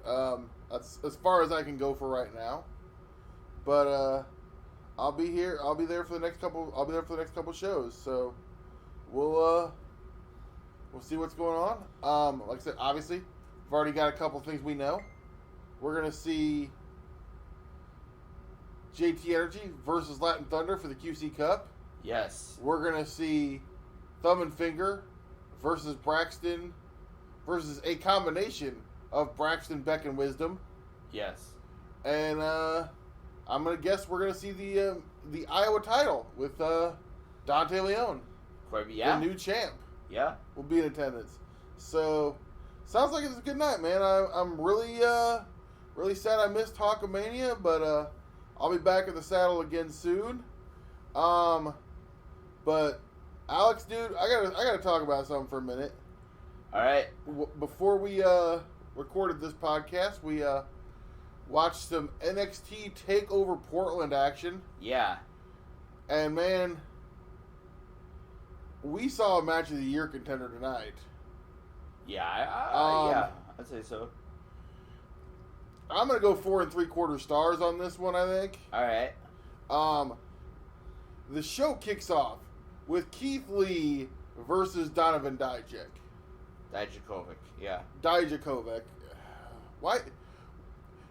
That's as far as I can go for right now. But I'll be here. I'll be there for the next couple. I'll be there for the next couple shows. So we'll see what's going on. Like I said, obviously, we've already got a couple things we know. We're gonna see JT Energy versus Latin Thunder for the QC Cup. Yes. We're gonna see Thumb and Finger versus Braxton versus a combination of Braxton, Beck, and Wisdom. Yes. And I'm gonna guess we're gonna see the Iowa title with Dante Leone, Yeah. the new champ. Yeah. Will be in attendance. So sounds like it's a good night, man. I'm really sad I missed Hawkamania, but I'll be back in the saddle again soon. But Alex, dude, I gotta talk about something for a minute. All right. Before we recorded this podcast, we watched some NXT Takeover Portland action. Yeah. And man, we saw a match of the year contender tonight. Yeah, yeah, I'd say so. I'm gonna go 4 3/4 stars on this one. I think. All right. The show kicks off with Keith Lee versus Donovan Dijak. Dijakovic, yeah. Dijakovic. Why?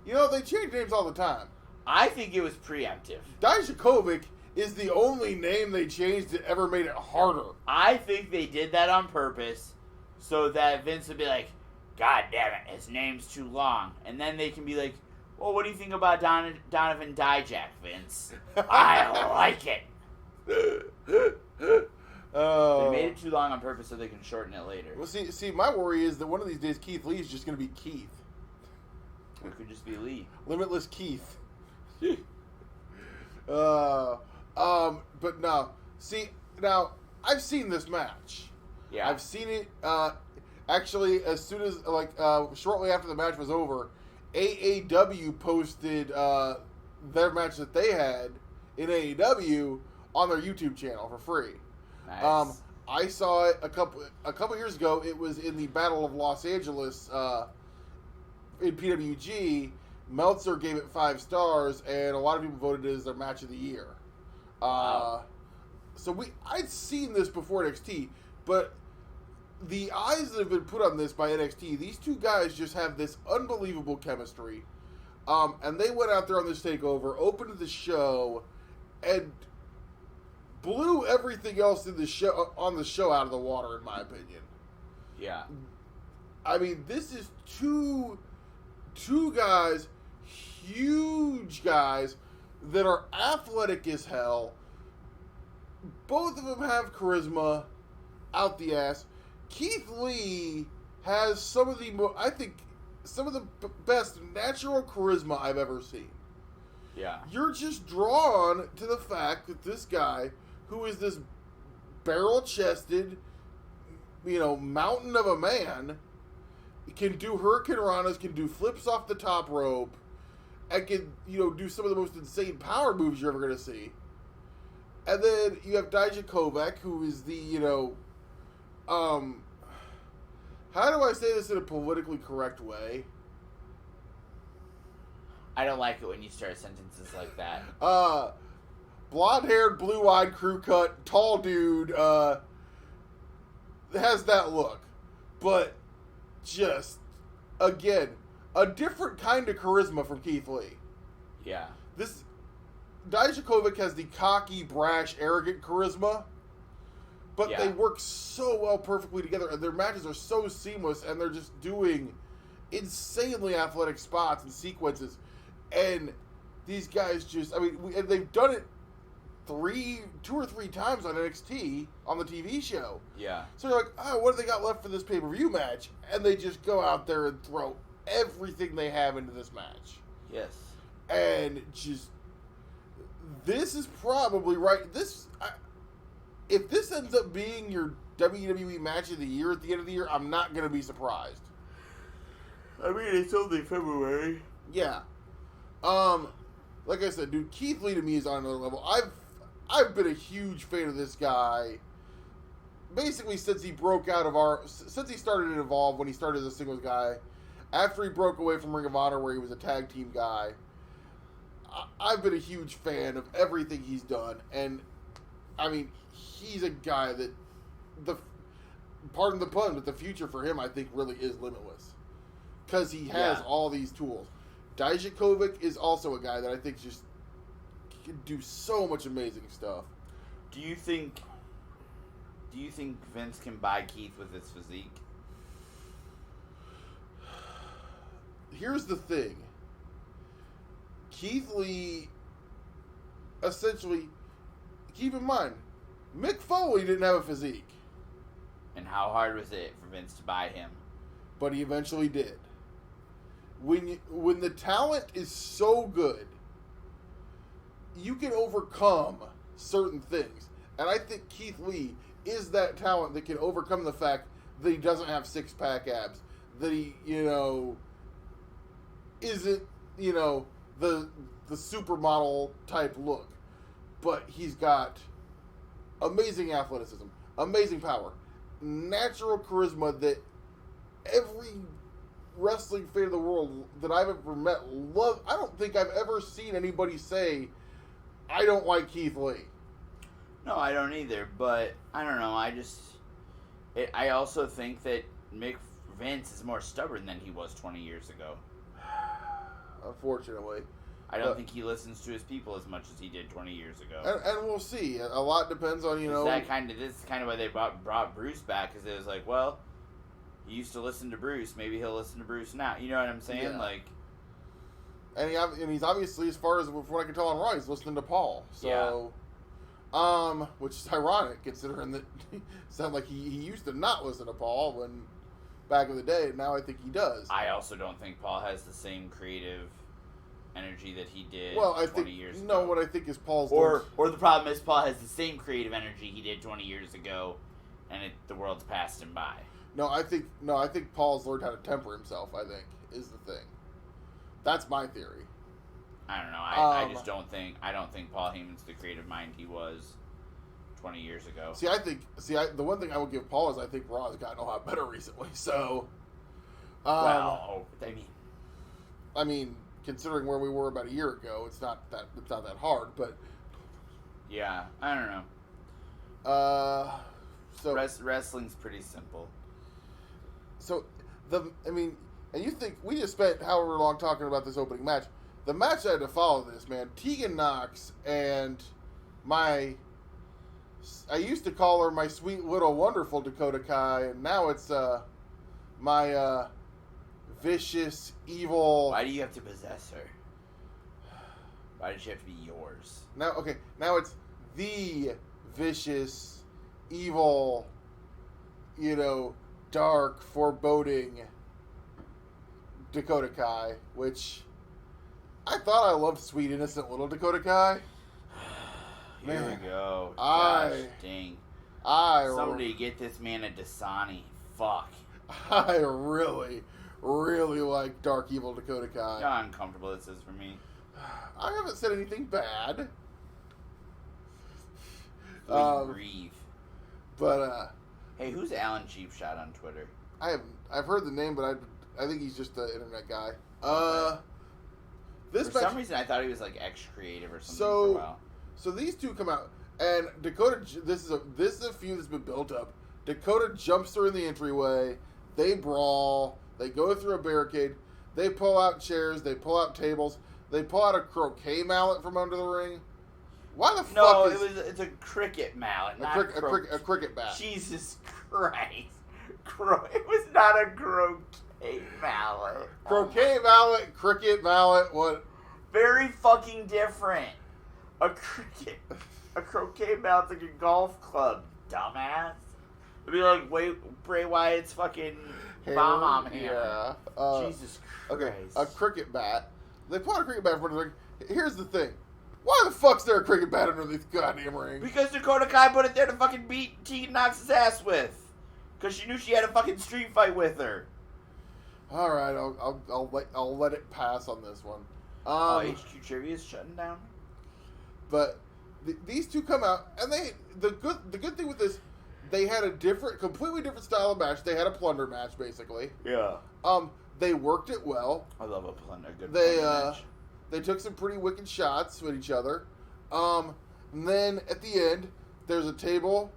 You know, they change names all the time. I think it was preemptive. Dijakovic is the only name they changed that ever made it harder. I think they did that on purpose so that Vince would be like, God damn it, his name's too long. And then they can be like, well, what do you think about Donovan Dijak, Vince? I like it. They made it too long on purpose so they can shorten it later. Well, see, my worry is that one of these days Keith Lee is just going to be Keith. It could just be Lee. Limitless Keith. But no. See, now, I've seen this match. Yeah. I've seen it, actually, as soon as, shortly after the match was over, AAW posted their match that they had in AAW on their YouTube channel for free. Nice. I saw it a couple years ago. It was in the Battle of Los Angeles in PWG. Meltzer gave it 5 stars, and a lot of people voted it as their match of the year. Wow. So I'd seen this before NXT, but the eyes that have been put on this by NXT, these two guys just have this unbelievable chemistry. And they went out there on this takeover, opened the show, and blew everything else in the show out of the water, in my opinion. Yeah. I mean, this is two guys, huge guys, that are athletic as hell. Both of them have charisma out the ass. Keith Lee has some of the best natural charisma I've ever seen. Yeah. You're just drawn to the fact that this guy, who is this barrel-chested, mountain of a man, can do Hurricane Ranas, can do flips off the top rope, and can, do some of the most insane power moves you're ever going to see. And then you have Dijakovic, who is the, how do I say this in a politically correct way? I don't like it when you start sentences like that. Blonde-haired, blue-eyed, crew-cut, tall dude, has that look. But just, again, a different kind of charisma from Keith Lee. Yeah. Dijakovic has the cocky, brash, arrogant charisma, but they work so well perfectly together, and their matches are so seamless, and they're just doing insanely athletic spots and sequences, and these guys just, and they've done it 2 or 3 times on NXT on the TV show. Yeah. So you're like, oh, what do they got left for this pay-per-view match? And they just go out there and throw everything they have into this match. Yes. And just, this is probably right. If this ends up being your WWE match of the year at the end of the year, I'm not going to be surprised. I mean, it's only February. Yeah. Like I said, dude, Keith Lee to me is on another level. I've been a huge fan of this guy basically since he broke out of since he started at Evolve, when he started as a singles guy. After he broke away from Ring of Honor, where he was a tag team guy, I've been a huge fan of everything he's done. And, I mean, he's a guy that, pardon the pun, but the future for him, I think, really is limitless. Because he has all these tools. Dijakovic is also a guy that I think just can do so much amazing stuff. Do you think Vince can buy Keith with his physique? Here's the thing. Keith Lee, essentially, keep in mind, Mick Foley didn't have a physique. And how hard was it for Vince to buy him? But he eventually did. When the talent is so good, you can overcome certain things. And I think Keith Lee is that talent that can overcome the fact that he doesn't have six-pack abs. That he, isn't, the supermodel type look. But he's got amazing athleticism, amazing power, natural charisma that every wrestling fan of the world that I've ever met love. I don't think I've ever seen anybody say, I don't like Keith Lee. No, I don't either, but I don't know. I also think that Vince is more stubborn than he was 20 years ago. Unfortunately. I don't think he listens to his people as much as he did 20 years ago. And we'll see. A lot depends on, This is kind of why they brought Bruce back, because it was like, well, he used to listen to Bruce. Maybe he'll listen to Bruce now. You know what I'm saying? Yeah. And he's obviously, as far as from what I can tell on Raw, he's listening to Paul. So, which is ironic, considering that it sounded like he used to not listen to Paul when back in the day. Now I think he does. I also don't think Paul has the same creative energy that he did 20 years ago. No, what I think is Paul's... Or the problem is Paul has the same creative energy he did 20 years ago, and the world's passed him by. No, I think Paul's learned how to temper himself, I think, is the thing. That's my theory. I don't know. I just don't think Paul Heyman's the creative mind he was 20 years ago. The one thing I would give Paul is I think Raw has gotten a lot better recently. So, I mean, considering where we were about a year ago, it's not that hard. But yeah, I don't know. So wrestling's pretty simple. So and you think we just spent however long talking about this opening match. The match I had to follow this, man. Tegan Nox and I used to call her my sweet little wonderful Dakota Kai, and now it's my vicious, evil... Why do you have to possess her? Why did she have to be yours? Now it's the vicious, evil, dark, foreboding Dakota Kai, which I thought I loved sweet, innocent little Dakota Kai. Here we go. Gosh, dang. Somebody get this man a Dasani. Fuck. I really, really like dark, evil Dakota Kai. You know how uncomfortable this is for me. I haven't said anything bad. Grieve. But, hey, who's Alan Cheapshot on Twitter? I've heard the name, but I think he's just an internet guy. This For match, some reason, I thought he was like extra creative or something for a so while. so these two come out, and Dakota. This is a feud that's been built up. Dakota jumps through in the entryway. They brawl. They go through a barricade. They pull out chairs. They pull out tables. They pull out a croquet mallet from under the ring. Why the No, fuck is it's a cricket mallet, a, not a cricket bat? Jesus Christ. It was not a croquet mallet. Croquet mallet, cricket mallet, what? Very fucking different. A croquet mallet's like a golf club, dumbass. It'd be like Bray Wyatt's fucking bomb hammer. Yeah. Jesus Christ. Okay, a cricket bat. They pull out a cricket bat from under the ring. Here's the thing. Why the fuck's there a cricket bat under this goddamn ring? Because Dakota Kai put it there to fucking beat Tegan Nox's ass with. Because she knew she had a fucking street fight with her. All right, I'll let it pass on this one. HQ Trivia is shutting down. But these two come out, and the good thing with this, they had a completely different style of match. They had a plunder match basically. Yeah. They worked it well. I love a good They plunder match. They took some pretty wicked shots with each other. And then at the end, there's a table.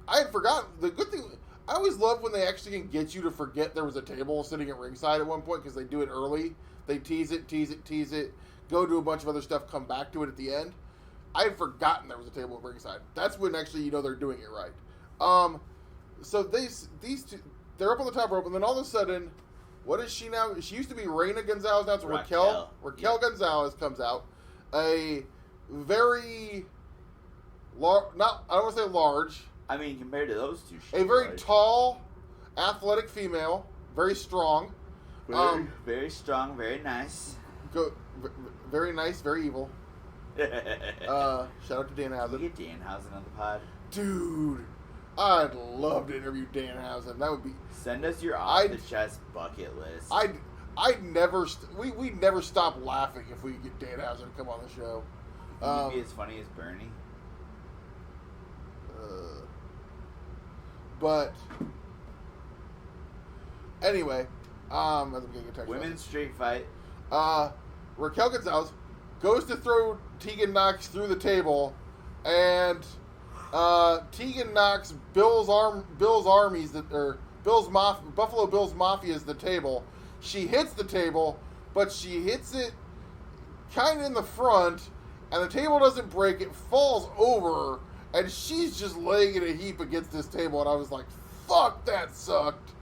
I had forgotten. The good thing, I always love when they actually can get you to forget there was a table sitting at ringside at one point because they do it early. They tease it, go do a bunch of other stuff, come back to it at the end. I had forgotten there was a table at ringside. That's when actually you know they're doing it right. So these two, they're up on the top rope, and then all of a sudden, what is she now? She used to be Reina Gonzalez. Now it's Raquel. Raquel Gonzalez comes out. A very I don't want to say large. I mean, compared to those two, A very tall, athletic female. Very strong. Very strong, very nice. Very nice, very evil. Shout out to Danhausen. Get Danhausen on the pod. Dude, I'd love to interview Danhausen. That would be. Send us your off the chest bucket list. I'd never. We'd never stop laughing if we could get Danhausen to come on the show. He'd be as funny as Bernie. But anyway, I'm getting a text. Women's street fight. Raquel Gonzalez goes to throw Tegan Nox through the table, and Tegan Nox Buffalo Bill's Mafia's the table. She hits the table, but she hits it kind of in the front, and the table doesn't break. It falls over, and she's just laying in a heap against this table, and I was like, fuck, that sucked.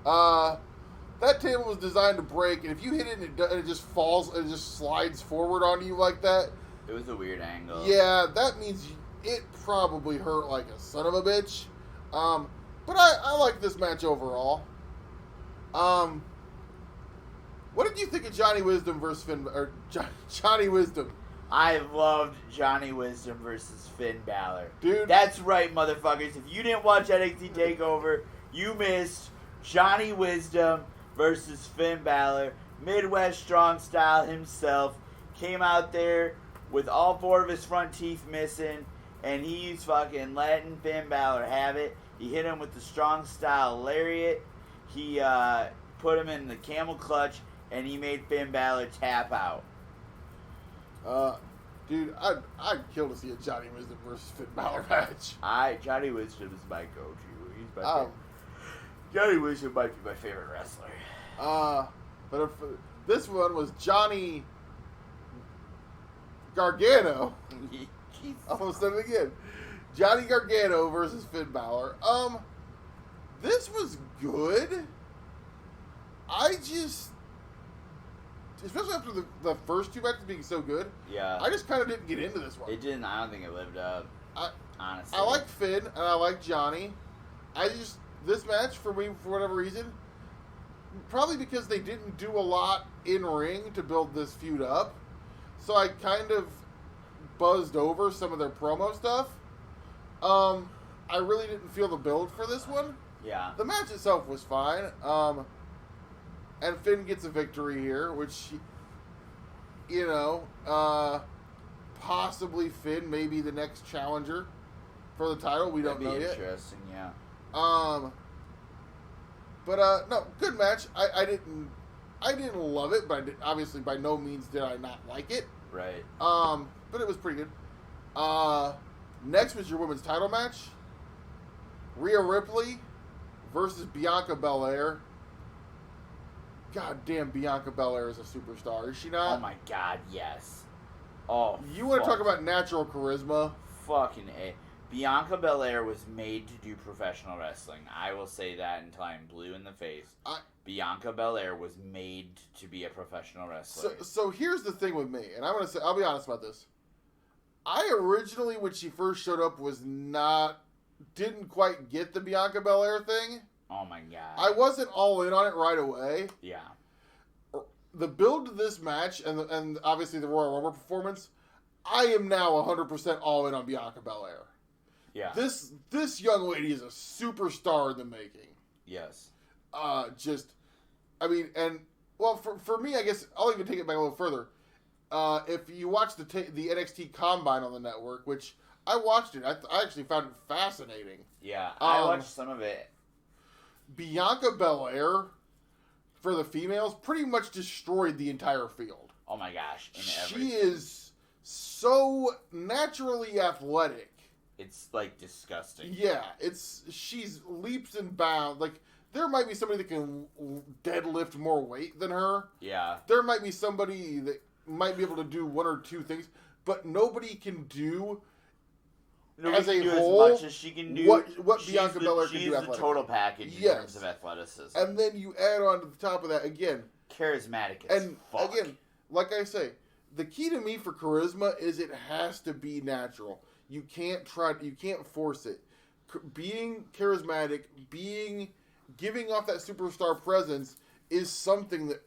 That table was designed to break, and if you hit it and it just falls, and it just slides forward onto you like that. It was a weird angle. Yeah, that means it probably hurt like a son of a bitch. But I like this match overall. What did you think of Johnny Wisdom versus Johnny Wisdom? I loved Johnny Wisdom versus Finn Balor. Dude. That's right, motherfuckers. If you didn't watch NXT TakeOver, you missed Johnny Wisdom versus Finn Balor. Midwest Strong Style himself came out there with all four of his front teeth missing, and he's fucking letting Finn Balor have it. He hit him with the Strong Style lariat. He put him in the camel clutch, and he made Finn Balor tap out. Dude, I'd kill to see a Johnny Wisdom versus Finn Balor match. Johnny Wisdom is my go-to. He's my favorite. Johnny Wisdom might be my favorite wrestler. But if, this one was Johnny Gargano. Almost done it again. Johnny Gargano versus Finn Balor. This was good. Especially after the first two matches being so good. Yeah. I just kind of didn't get into this one. It didn't. I don't think it lived up. Honestly. I like Finn and I like Johnny. This match for me, for whatever reason, probably because they didn't do a lot in ring to build this feud up, so I kind of buzzed over some of their promo stuff. I really didn't feel the build for this one. Yeah. The match itself was fine. And Finn gets a victory here, which, possibly Finn may be the next challenger for the title. We don't know yet. Interesting, yeah. But no, good match. I didn't I didn't love it, but obviously by no means did I not like it. Right. But it was pretty good. Next was your women's title match. Rhea Ripley versus Bianca Belair. God damn, Bianca Belair is a superstar, is she not? Oh my god, yes. Oh, you want to talk about natural charisma? Fucking A. Bianca Belair was made to do professional wrestling. I will say that until I'm blue in the face. Bianca Belair was made to be a professional wrestler. So here's the thing with me, and I'm gonna say, I'll be honest about this. I originally, when she first showed up, didn't quite get the Bianca Belair thing. Oh my god. I wasn't all in on it right away. Yeah. The build to this match and obviously the Royal Rumble performance, I am now 100% all in on Bianca Belair. Yeah. This young lady is a superstar in the making. Yes. For me, I guess I'll even take it back a little further. If you watch the NXT Combine on the network, which I watched it, I actually found it fascinating. Yeah, I watched some of it. Bianca Belair, for the females, pretty much destroyed the entire field. Oh my gosh. She is so naturally athletic. It's, like, disgusting. Yeah, she's leaps and bounds. Like, there might be somebody that can deadlift more weight than her. Yeah. There might be somebody that might be able to do one or two things, but nobody can do as a whole as much as she can do. What Bianca Belair can do athletically. She's the total package in terms of athleticism. And then you add on to the top of that, again, charismatic as fuck. Again, like I say, the key to me for charisma is it has to be natural. You can't force it. Being charismatic, giving off that superstar presence is something that,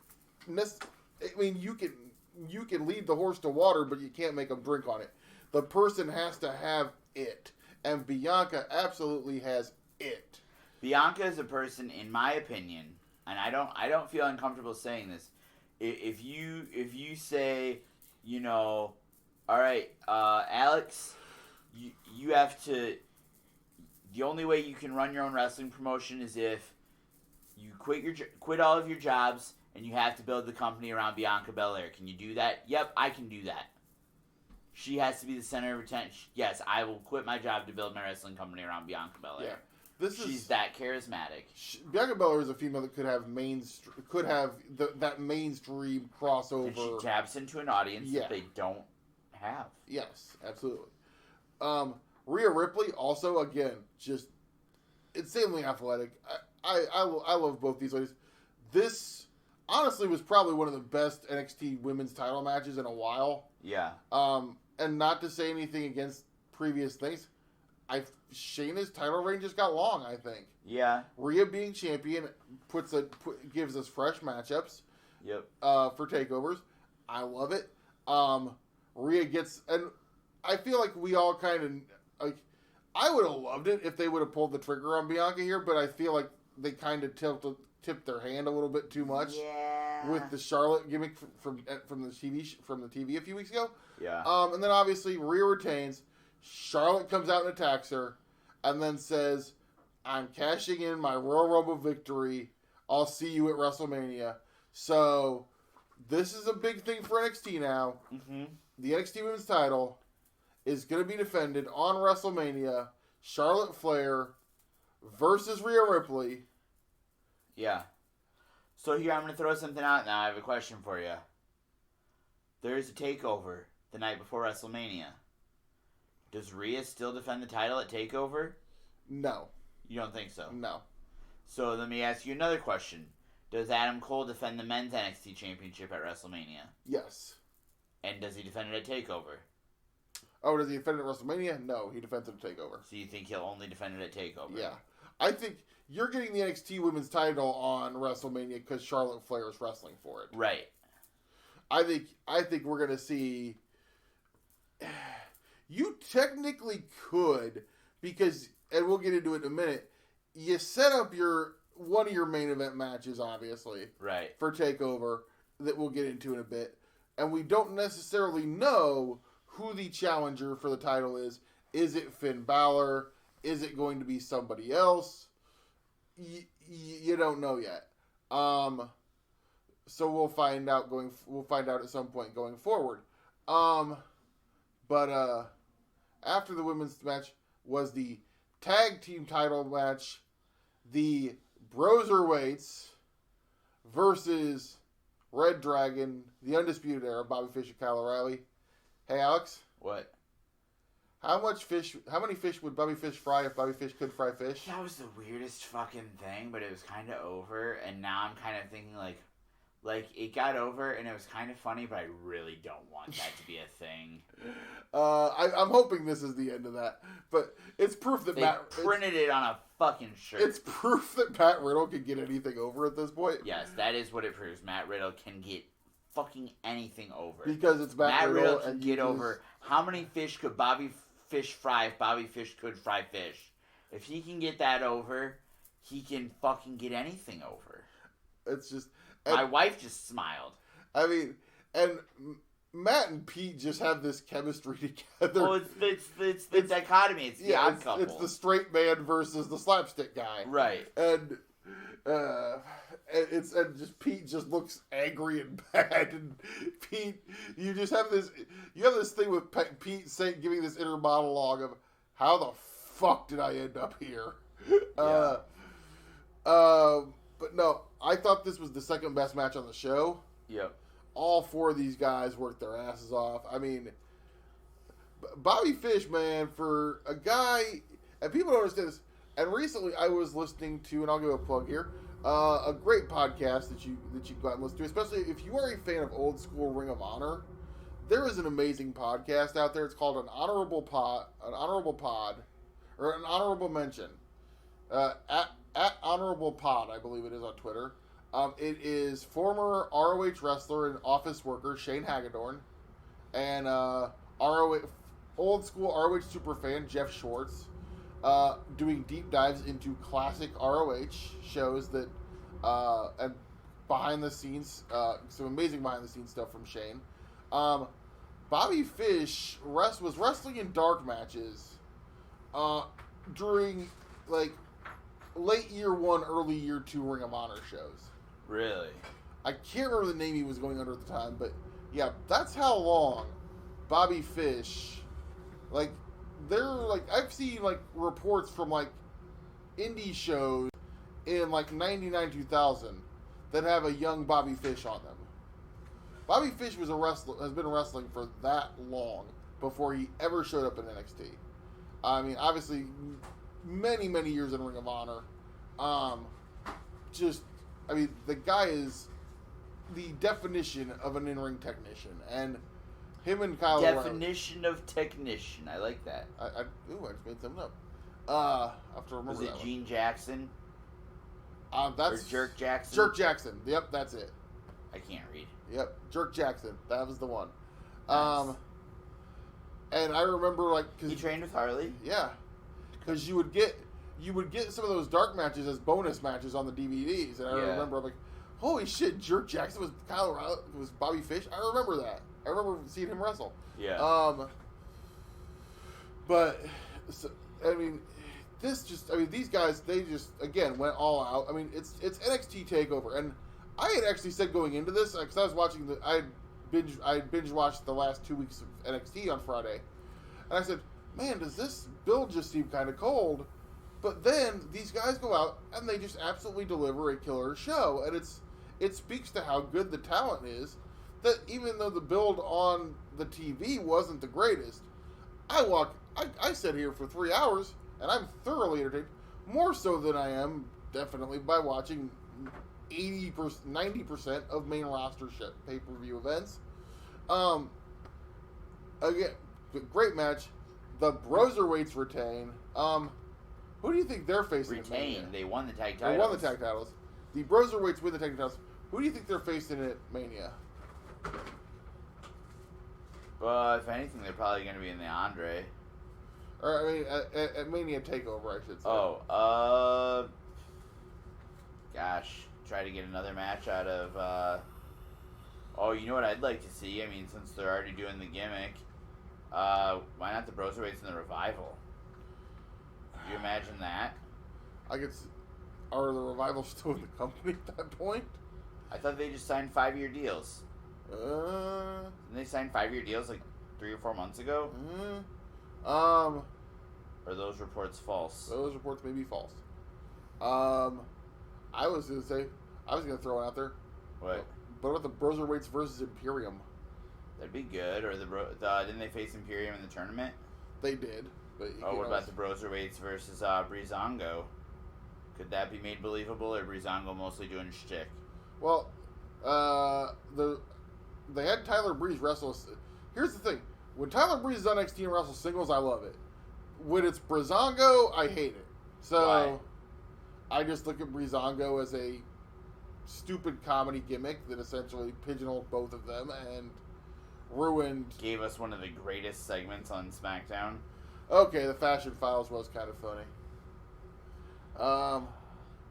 you can lead the horse to water, but you can't make him drink on it. The person has to have it, and Bianca absolutely has it. Bianca is a person, in my opinion, and I don't feel uncomfortable saying this. If you say, all right, Alex, you have to. The only way you can run your own wrestling promotion is if you quit all of your jobs and you have to build the company around Bianca Belair. Can you do that? Yep, I can do that. She has to be the center of attention. Yes, I will quit my job to build my wrestling company around Bianca Belair. Yeah, she's that charismatic. Bianca Belair is a female that could have that mainstream crossover. And she taps into an audience that they don't have. Yes, absolutely. Rhea Ripley also, again, just insanely athletic. I love both these ladies. This honestly was probably one of the best NXT women's title matches in a while. Yeah. And not to say anything against previous things, Shayna's title reign just got long, I think. Yeah. Rhea being champion gives us fresh matchups. Yep. For takeovers. I love it. Rhea gets, and I feel like we all kind of, like, I would have loved it if they would have pulled the trigger on Bianca here, but I feel like they kind of tipped their hand a little bit too much. Yeah. With the Charlotte gimmick from the TV a few weeks ago. Yeah. And then obviously Rhea retains. Charlotte comes out and attacks her, and then says, "I'm cashing in my Royal Rumble victory. I'll see you at WrestleMania." So this is a big thing for NXT now. Mm-hmm. The NXT Women's title is going to be defended on WrestleMania. Charlotte Flair versus Rhea Ripley. Yeah. So here, I'm going to throw something out now. I have a question for you. There's a takeover the night before WrestleMania. Does Rhea still defend the title at TakeOver? No. You don't think so? No. So let me ask you another question. Does Adam Cole defend the men's NXT championship at WrestleMania? Yes. And does he defend it at TakeOver? Oh, does he defend it at WrestleMania? No, he defends it at TakeOver. So you think he'll only defend it at TakeOver? Yeah. I think you're getting the NXT Women's title on WrestleMania because Charlotte Flair is wrestling for it. Right. I think we're going to see... You technically could, because, and we'll get into it in a minute, you set up one of your main event matches, obviously. Right. For TakeOver, that we'll get into in a bit. And we don't necessarily know who the challenger for the title is. Is it Finn Balor? Is it going to be somebody else? You don't know yet. So we'll find out at some point going forward. But after the women's match was the tag team title match, the Broserweights versus Red Dragon, the Undisputed Era, Bobby Fish and Kyle O'Reilly. Hey, Alex. What? How many fish would Bobby Fish fry if Bobby Fish could fry fish? That was the weirdest fucking thing, but it was kind of over, and now I'm kind of thinking, like, it got over, and it was kind of funny, but I really don't want that to be a thing. I'm hoping this is the end of that, but it's proof that They printed it on a fucking shirt. It's proof that Matt Riddle can get anything over at this point. Yes, that is what it proves. Matt Riddle can get fucking anything over. Because it's Matt Riddle can get over. How many fish could Bobby Fish fry if Bobby Fish could fry fish? If he can get that over, he can fucking get anything over. It's just... My wife just smiled. I mean, and Matt and Pete just have this chemistry together. Well, it's the dichotomy. It's the odd couple. It's the straight man versus the slapstick guy. Right. And just Pete just looks angry and bad. And Pete, you have this thing with Pete giving this inner monologue of how the fuck did I end up here? Yeah. But no, I thought this was the second best match on the show. Yep. All four of these guys worked their asses off. I mean, Bobby Fish, man, for a guy, and people don't understand this. And recently, I was listening to, and I'll give a plug here, a great podcast that you go out and listen to, especially if you are a fan of old school Ring of Honor. There is an amazing podcast out there. It's called an honorable mention. At Honorable Pod, I believe it is on Twitter. It is former ROH wrestler and office worker Shane Hagedorn, and old school ROH superfan Jeff Schwartz, doing deep dives into classic ROH shows that, and behind the scenes, some amazing behind the scenes stuff from Shane. Bobby Fish was wrestling in dark matches during late year 1, early year 2 Ring of Honor shows. Really? I can't remember the name he was going under at the time, but yeah, that's how long Bobby Fish, I've seen reports from indie shows in 99 2000 that have a young Bobby Fish on them. Bobby Fish has been wrestling for that long before he ever showed up in NXT. I mean, obviously, many, many years in Ring of Honor. The guy is the definition of an in-ring technician. And him and Kyle Definition of technician. I like that. I just made something up. I have to remember Was it Gene Jackson? That's or Jerk Jackson? Jerk Jackson. Yep, that's it. I can't read. Yep, Jerk Jackson. That was the one. Nice. And I remember he trained with Harley. Yeah, because you would get some of those dark matches as bonus matches on the DVDs, and I remember I'm like, holy shit, Jerk Jackson was Kyle O'Reilly, was Bobby Fish. I remember that. I remember seeing him wrestle. Yeah. But these guys, they just again went all out. I mean, it's NXT Takeover, and I had actually said going into this because I was watching I binge watched the last 2 weeks of NXT on Friday, and I said, man, does this build just seem kind of cold? But then these guys go out and they just absolutely deliver a killer show, and it speaks to how good the talent is. That even though the build on the TV wasn't the greatest, I sat here for 3 hours and I'm thoroughly entertained, more so than I am definitely by watching 80%, 90% of main roster pay-per-view events. Again, great match. The Broserweights retain. Who do you think they're facing? Retain. They won the tag titles. They won the tag titles. The Broserweights win the tag titles. Who do you think they're facing at Mania? Well, if anything, they're probably going to be in the Andre. Or, at Mania TakeOver, I should say. Oh, gosh. Try to get another match out of, you know what I'd like to see? I mean, since they're already doing the gimmick, why not the Broserweights and the Revival? Could you imagine that? Are the Revival still in the company at that point? I thought they just signed 5-year deals. Didn't they sign 5-year deals like 3 or 4 months ago? Or are those reports false? Those reports may be false. I was going to throw it out there. What? What about the Broserweights versus Imperium? That'd be good. Or didn't they face Imperium in the tournament? They did. But, what about the Broserweights versus Breezango? Could that be made believable, or Breezango mostly doing shtick? Well, they had Tyler Breeze wrestle. Here's the thing: when Tyler Breeze is on NXT and wrestles singles, I love it. When it's Breezango, I hate it. So Why? I just look at Breezango as a stupid comedy gimmick that essentially pigeonholed both of them and ruined. Gave us one of the greatest segments on SmackDown. Okay, the Fashion Files was kind of funny.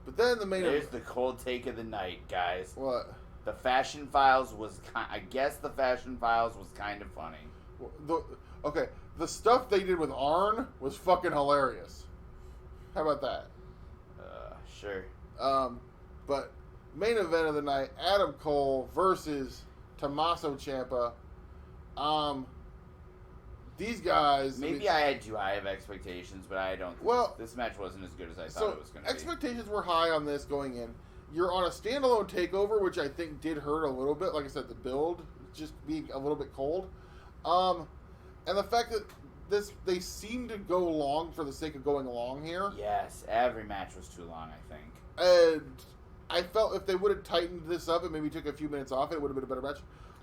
But then the main. There's the cold take of the night, guys. What? The Fashion Files was. I guess the Fashion Files was kind of funny. The stuff they did with Arn was fucking hilarious. How about that? Sure. But main event of the night: Adam Cole versus Tommaso Ciampa. These guys. Maybe I had too high of expectations, but I don't. Well, this match wasn't as good as I thought it was going to be. Expectations were high on this going in. You're on a standalone takeover, which I think did hurt a little bit. Like I said, the build just being a little bit cold, and the fact that they seem to go long for the sake of going along here. Yes, every match was too long, I think. And I felt if they would have tightened this up and maybe took a few minutes off, it would have been a better match.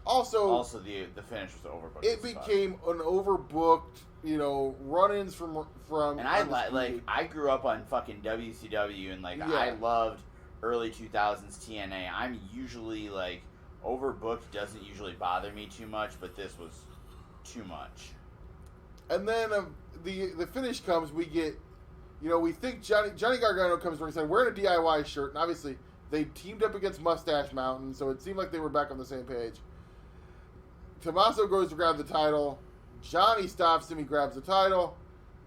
Also, the finish was overbooked. It became an overbooked, run-ins from. And I grew up on fucking WCW, and I loved early 2000s TNA. I'm usually overbooked doesn't usually bother me too much, but this was too much. And then the finish comes. We get, we think Johnny Gargano comes ringside wearing a DIY shirt, and obviously they teamed up against Mustache Mountain, so it seemed like they were back on the same page. Tommaso goes to grab the title. Johnny stops him. He grabs the title.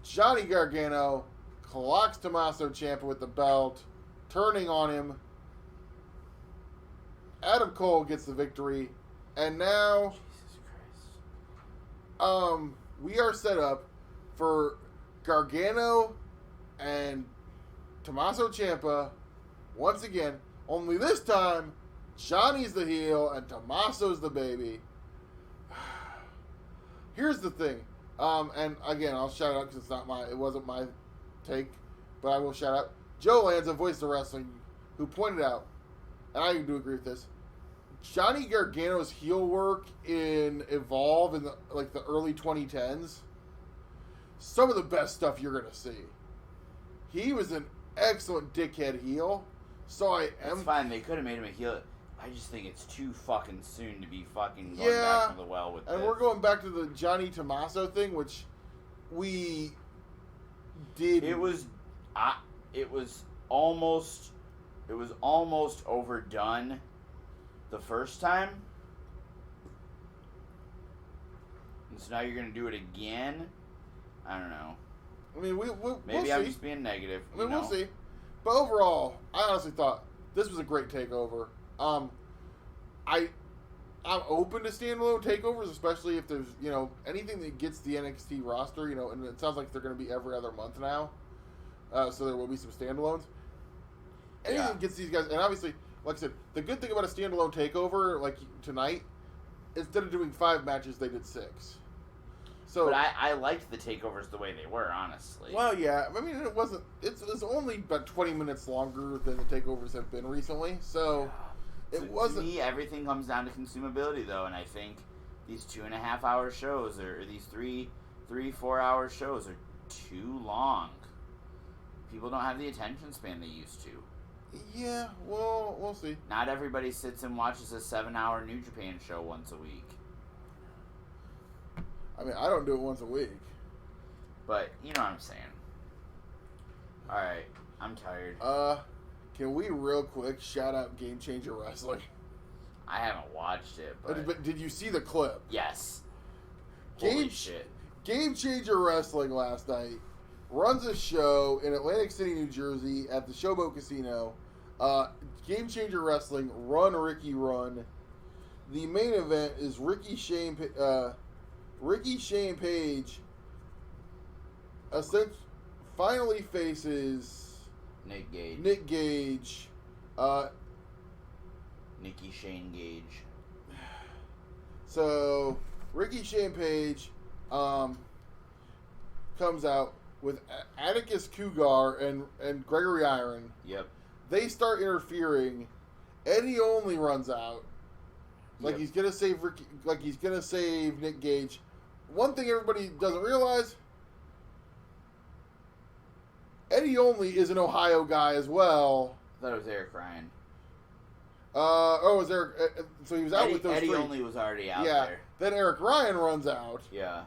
Johnny Gargano clocks Tommaso Ciampa with the belt, turning on him. Adam Cole gets the victory. And now, Jesus Christ. We are set up for Gargano and Tommaso Ciampa once again. Only this time, Johnny's the heel and Tommaso's the baby. Here's the thing, and again, I'll shout out because it wasn't my take, but I will shout out Joe Lanza, voice of wrestling, who pointed out, and I do agree with this. Johnny Gargano's heel work in Evolve in the early 2010s, some of the best stuff you're gonna see. He was an excellent dickhead heel, so It's fine. They could have made him a heel. I just think it's too fucking soon to be fucking going back to the well with this. And we're going back to the Johnny Tommaso thing, which we did. It was almost overdone the first time. And so now you're going to do it again? I don't know. I mean, Maybe we'll I'm see. just being negative. We'll see. But overall, I honestly thought this was a great takeover. I'm open to standalone takeovers, especially if there's anything that gets the NXT roster. And it sounds like they're going to be every other month now, so there will be some standalones. Anything that gets these guys, and obviously, like I said, the good thing about a standalone takeover like tonight, instead of doing 5 matches, they did 6. So, but I liked the takeovers the way they were, honestly. Well, yeah. I mean, it wasn't. It's only about 20 minutes longer than the takeovers have been recently. So. It wasn't. To me, everything comes down to consumability, though, and I think these 2.5-hour shows or these 4-hour shows are too long. People don't have the attention span they used to. Yeah, well, we'll see. Not everybody sits and watches a 7-hour New Japan show once a week. I mean, I don't do it once a week. But you know what I'm saying. All right, I'm tired. Can we real quick shout out Game Changer Wrestling? I haven't watched it, but did you see the clip? Yes. Holy shit. Game Changer Wrestling last night runs a show in Atlantic City, New Jersey at the Showboat Casino. Game Changer Wrestling, Run Ricky Run. The main event is Ricky Shane Page finally faces Nick Gage. Nicky Shane Gage. So Ricky Shane Page comes out with Atticus Cougar and Gregory Iron. Yep. They start interfering. Eddie Only runs out. Like he's gonna save Ricky. Like he's gonna save Nick Gage. One thing everybody doesn't realize: Eddie Only is an Ohio guy as well. I thought it was Eric Ryan. Was Eric? So he was out with those Eddie three. Only was already out there. Then Eric Ryan runs out. Yeah.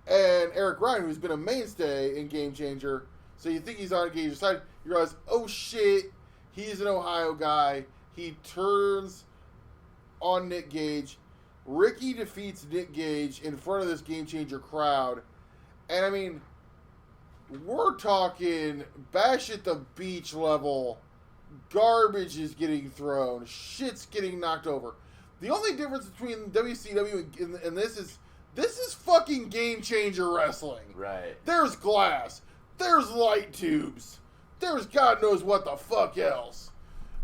And Eric Ryan, who's been a mainstay in Game Changer, so you think he's on Gage's side. You realize, oh shit, he's an Ohio guy. He turns on Nick Gage. Ricky defeats Nick Gage in front of this Game Changer crowd. And I mean, we're talking Bash at the Beach level. Garbage is getting thrown. Shit's getting knocked over. The only difference between WCW and this is fucking Game Changer Wrestling. Right. There's glass. There's light tubes. There's God knows what the fuck else.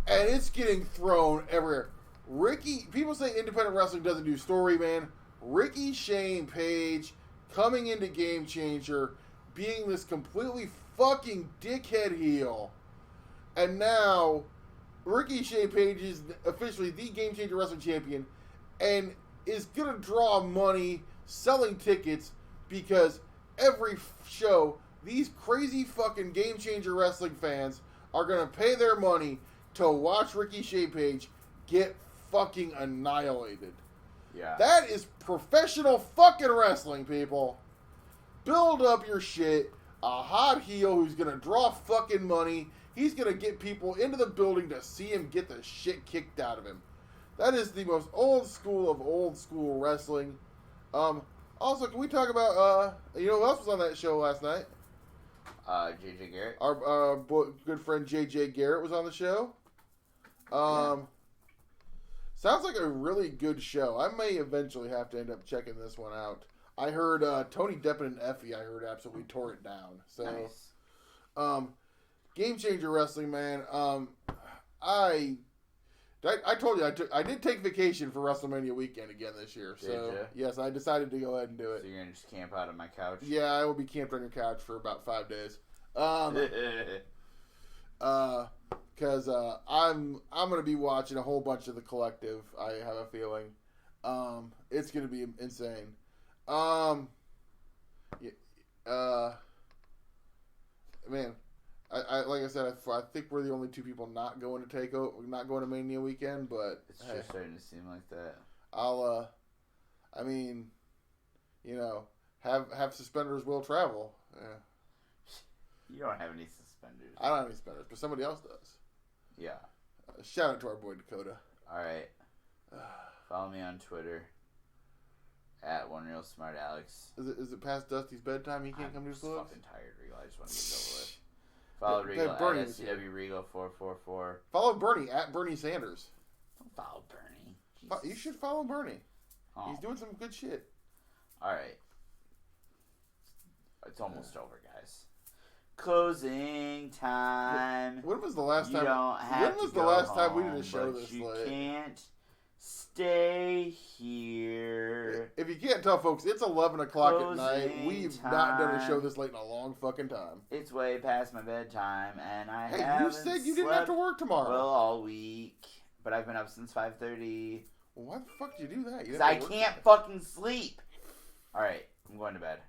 And it's getting thrown everywhere. People say independent wrestling doesn't do story, man. Ricky Shane Page coming into Game Changer, being this completely fucking dickhead heel. And now, Ricky Shane Page is officially the Game Changer Wrestling Champion and is going to draw money selling tickets because every show, these crazy fucking Game Changer Wrestling fans are going to pay their money to watch Ricky Shane Page get fucking annihilated. Yeah. That is professional fucking wrestling, people. Build up your shit. A hot heel who's going to draw fucking money. He's going to get people into the building to see him get the shit kicked out of him. That is the most old school of old school wrestling. Also, can we talk about, who else was on that show last night? JJ Garrett. Our good friend JJ Garrett was on the show. Sounds like a really good show. I may eventually have to end up checking this one out. I heard Tony Deppen and Effie, I heard, absolutely tore it down. So, nice. Game Changer Wrestling, man. I told you I did take vacation for WrestleMania weekend again this year. So yes, I decided to go ahead and do it. So you're gonna just camp out on my couch? Yeah, I will be camped on your couch for about 5 days. Because I'm gonna be watching a whole bunch of The Collective. I have a feeling. It's gonna be insane. Man. Like I said, I think we're the only two people not going to Mania weekend, but it's just starting to seem like that. I'll, have suspenders will travel. Yeah. You don't have any suspenders. I don't have any suspenders, but somebody else does. Yeah. Shout out to our boy Dakota. All right. Follow me on Twitter at OneRealSmartAlex. Is it past Dusty's bedtime? He can't come to his I'm fucking tired, Regal. I just want to get it over with. Follow Regal at SCWPro 444. Follow Bernie at Bernie Sanders. Don't follow Bernie. You should follow Bernie. Oh. He's doing some good shit. All right. It's almost over, guys. Closing time. When was the last time? When was the last time we did a show this you late? Can't stay here. If you can't tell, folks, it's 11 o'clock at night. We've not done a show this late in a long fucking time. It's way past my bedtime, and I Hey, haven't you said you didn't have to work tomorrow. Well, all week, but I've been up since 5:30. Well, why the fuck did you do that? Because I can't fucking sleep. All right, I'm going to bed.